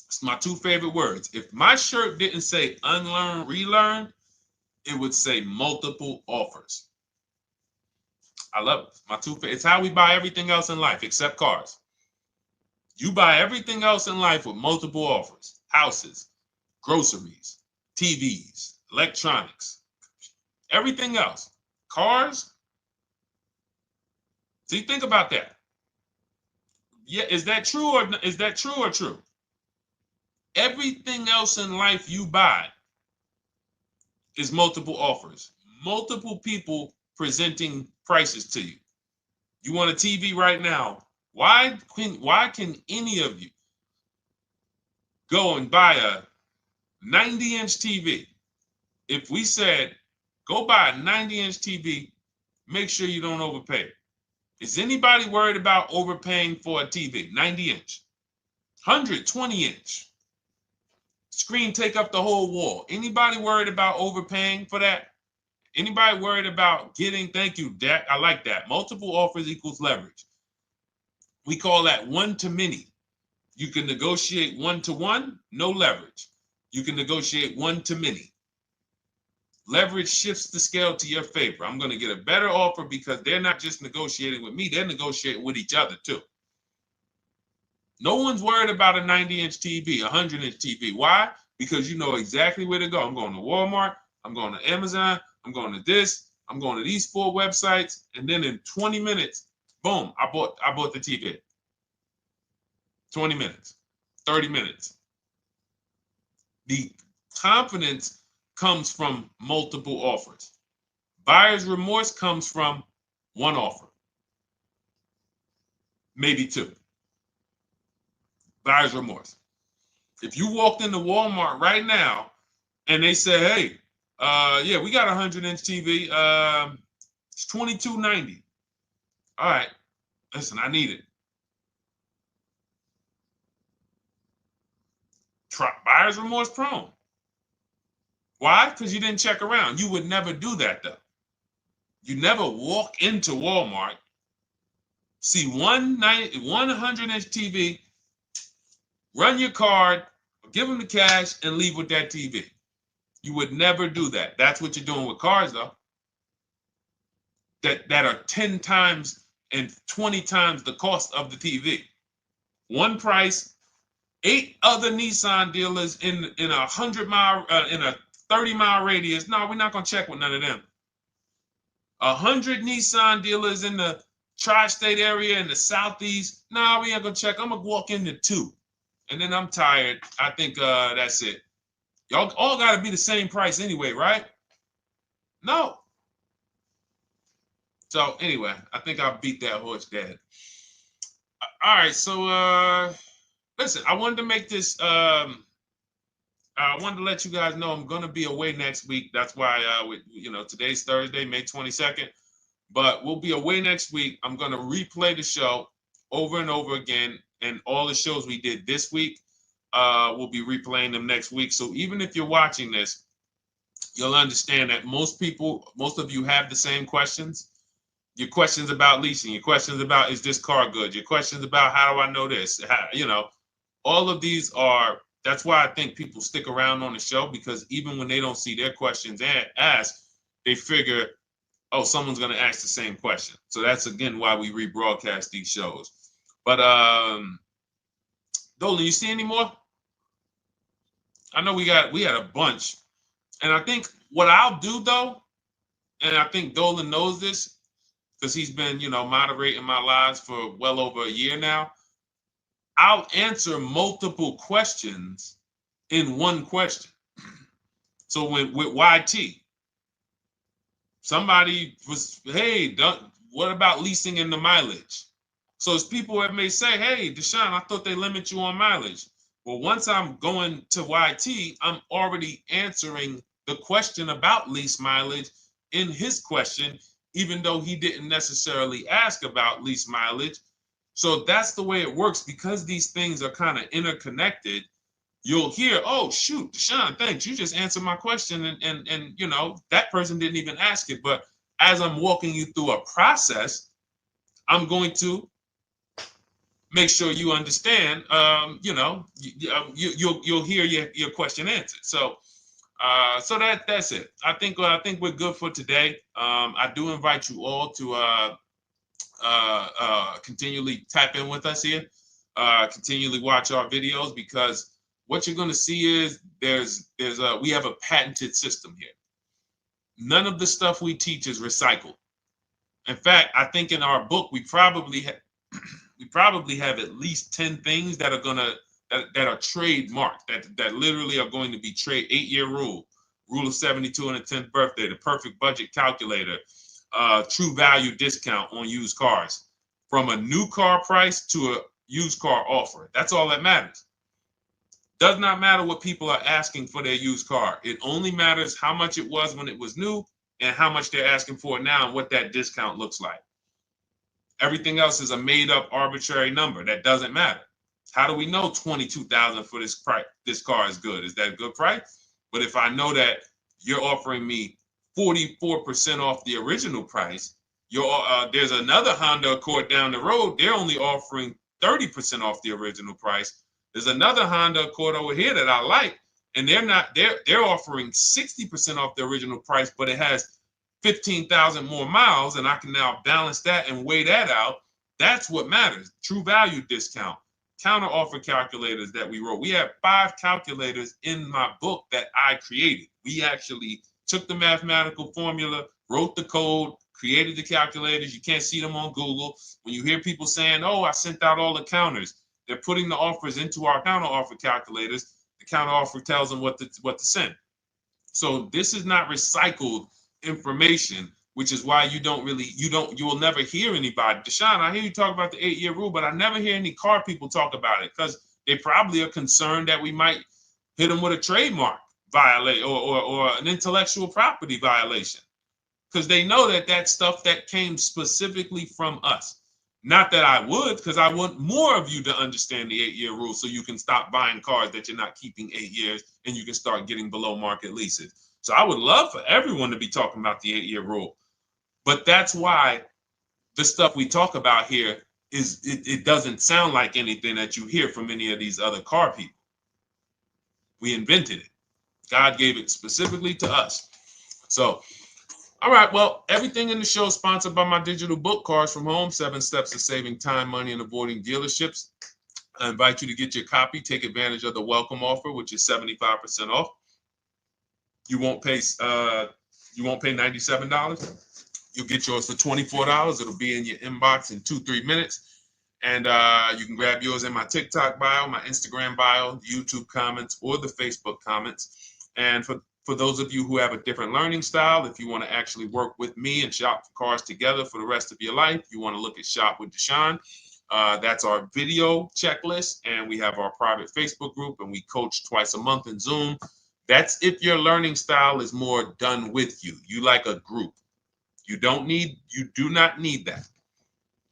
It's my two favorite words. If my shirt didn't say unlearn, relearn, it would say multiple offers. I love it. My two favorite. It's how we buy everything else in life except cars. You buy everything else in life with multiple offers. Houses, groceries, TVs, electronics, everything else. Cars. See, think about that. Yeah, is that true or true? Everything else in life you buy is multiple offers. Multiple people presenting prices to you. You want a TV right now. Why can any of you go and buy a 90-inch TV? If we said, go buy a 90-inch TV, make sure you don't overpay. Is anybody worried about overpaying for a TV? 90-inch, 120-inch. Screen take up the whole wall. Anybody worried about overpaying for that? Anybody worried about getting, thank you, Dak, I like that. Multiple offers equals leverage. We call that one-to-many. You can negotiate one-to-one, no leverage. You can negotiate one-to-many. Leverage shifts the scale to your favor. I'm going to get a better offer because they're not just negotiating with me, they're negotiating with each other too. No one's worried about a 90-inch TV, a 100-inch TV. Why? Because you know exactly where to go. I'm going to Walmart, I'm going to Amazon, I'm going to this, I'm going to these 4 websites, and then in 20 minutes, boom, I bought the TV. 20 minutes, 30 minutes. The confidence comes from multiple offers. Buyer's remorse comes from one offer, maybe 2. Buyer's remorse. If you walked into Walmart right now and they say, hey, yeah, we got a 100-inch TV. It's $22.90. All right, listen, I need it. Buyer's remorse prone. Why? Because you didn't check around. You would never do that, though. You never walk into Walmart, see one 100-inch TV, run your card, give them the cash, and leave with that TV. You would never do that. That's what you're doing with cars, though. That are 10 times and 20 times the cost of the TV. One price, 8 other Nissan dealers in a 100-mile, in a 30-mile radius. No, we're not gonna check with none of them. 100 Nissan dealers in the tri-state area in the southeast. No, we ain't gonna check. I'm gonna walk into 2, and then I'm tired. I think that's it. Y'all all gotta be the same price anyway, right? No. So anyway, I think I beat that horse dead. All right, so listen, I wanted to make this. I wanted to let you guys know I'm gonna be away next week. That's why, today's Thursday, May 22nd, but we'll be away next week. I'm gonna replay the show over and over again, and all the shows we did this week, we'll be replaying them next week. So even if you're watching this, you'll understand that most of you have the same questions. Your questions about leasing, your questions about, is this car good? Your questions about, how do I know this? All of these are, that's why I think people stick around on the show, because even when they don't see their questions asked, they figure, oh, someone's going to ask the same question. So that's, again, why we rebroadcast these shows. But Dolan, you see any more? I know we had a bunch. And I think what I'll do, though, and I think Dolan knows this, because he's been, moderating my lives for well over a year now, I'll answer multiple questions in one question. So with YT, somebody was, hey, what about leasing in the mileage? So as people that may say, hey, Deshone, I thought they limit you on mileage. Well, once I'm going to YT, I'm already answering the question about lease mileage in his question, even though he didn't necessarily ask about lease mileage. So that's the way it works. Because these things are kind of interconnected, you'll hear, oh, shoot, Deshone, thanks. You just answered my question. And that person didn't even ask it. But as I'm walking you through a process, I'm going to make sure you understand, you'll hear your question answered. So that's it. I think we're good for today. I do invite you all to continually tap in with us here, continually watch our videos, because what you're going to see is we have a patented system here. None of the stuff we teach is recycled. In fact, I think in our book we probably have at least 10 things that are that are trademarked, that literally are going to be 8-year rule of 72 and a 10th birthday, the perfect budget calculator, true value discount on used cars, from a new car price to a used car offer. That's all that matters. Does not matter what people are asking for their used car. It only matters how much it was when it was new and how much they're asking for it now and what that discount looks like. Everything else is a made-up arbitrary number that doesn't matter. How do we know $22,000 for this price? This car is good. Is that a good price? But if I know that you're offering me 44% off the original price, there's another Honda Accord down the road. They're only offering 30% off the original price. There's another Honda Accord over here that I like, and they're offering 60% off the original price, but it has 15,000 more miles, and I can now balance that and weigh that out. That's what matters. True value discount, counter offer calculators that we wrote. We have 5 calculators in my book that I created. We actually took the mathematical formula, wrote the code, created the calculators. You can't see them on Google. When you hear people saying, oh, I sent out all the counters, they're putting the offers into our counter offer calculators. The counter offer tells them what to send. So this is not recycled information, which is why you will never hear anybody. Deshone, I hear you talk about the 8-year rule, but I never hear any car people talk about it, because they probably are concerned that we might hit them with a trademark violation or an intellectual property violation, because they know that that's stuff that came specifically from us. Not that I would, because I want more of you to understand the 8-year rule, so you can stop buying cars that you're not keeping 8 years and you can start getting below market leases. So I would love for everyone to be talking about the 8-year rule. But that's why the stuff we talk about here it doesn't sound like anything that you hear from any of these other car people. We invented it. God gave it specifically to us. So, all right, well, everything in the show is sponsored by my digital book, Cars from Home, 7 Steps to Saving Time, Money, and Avoiding Dealerships. I invite you to get your copy. Take advantage of the welcome offer, which is 75% off. You won't pay $97. You'll get yours for $24. It'll be in your inbox in 2-3 minutes. And you can grab yours in my TikTok bio, my Instagram bio, YouTube comments, or the Facebook comments. And for those of you who have a different learning style, if you want to actually work with me and shop for cars together for the rest of your life, you want to look at Shop with Deshone. That's our video checklist. And we have our private Facebook group, and we coach twice a month in Zoom. That's if your learning style is more done with you. You like a group. You do not need that.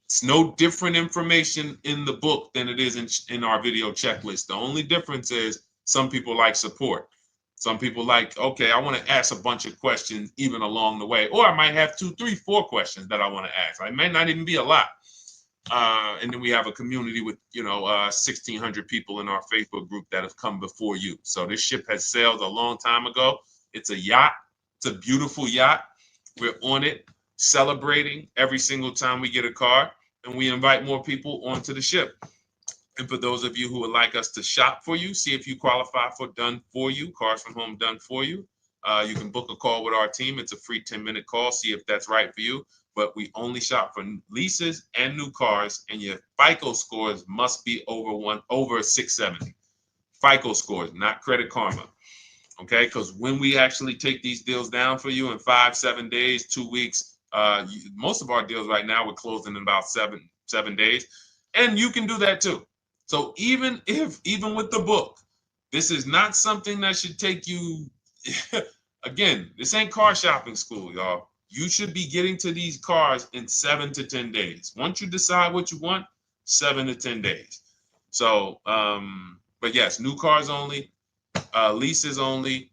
It's no different information in the book than it is in our video checklist. The only difference is some people like support. Some people like, okay, I want to ask a bunch of questions even along the way, or I might have 2, 3, 4 questions that I want to ask. It may not even be a lot. And then we have a community with 1,600 people in our Facebook group that have come before you. So this ship has sailed a long time ago. It's a yacht. It's a beautiful yacht. We're on it, celebrating every single time we get a car, and we invite more people onto the ship. And for those of you who would like us to shop for you, see if you qualify for done for you, cars from home done for you. You can book a call with our team. It's a free 10-minute call. See if that's right for you. But we only shop for leases and new cars, and your FICO scores must be over 670. FICO scores, not Credit Karma. Okay, because when we actually take these deals down for you in 5, 7 days, 2 weeks, most of our deals right now we're closing in about seven days, and you can do that too. So even with the book, this is not something that should take you. Again, this ain't car shopping school, y'all. You should be getting to these cars in 7 to 10 days. Once you decide what you want, 7 to 10 days. So, but yes, new cars only, leases only,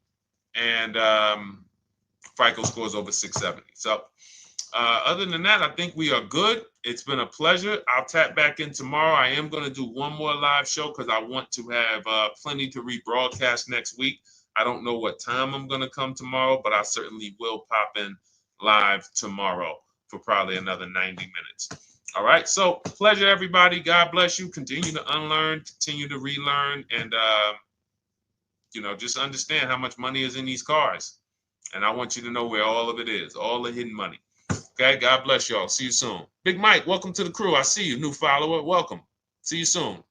and FICO scores over 670. So other than that, I think we are good. It's been a pleasure. I'll tap back in tomorrow. I am going to do one more live show because I want to have plenty to rebroadcast next week. I don't know what time I'm going to come tomorrow, but I certainly will pop in live tomorrow for probably another 90 minutes. All right. So pleasure, everybody. God bless you. Continue to unlearn, continue to relearn, and just understand how much money is in these cars. And I want you to know where all of it is, all the hidden money. Okay, God bless y'all. See you soon. Big Mike, welcome to the crew. I see you, new follower. Welcome. See you soon.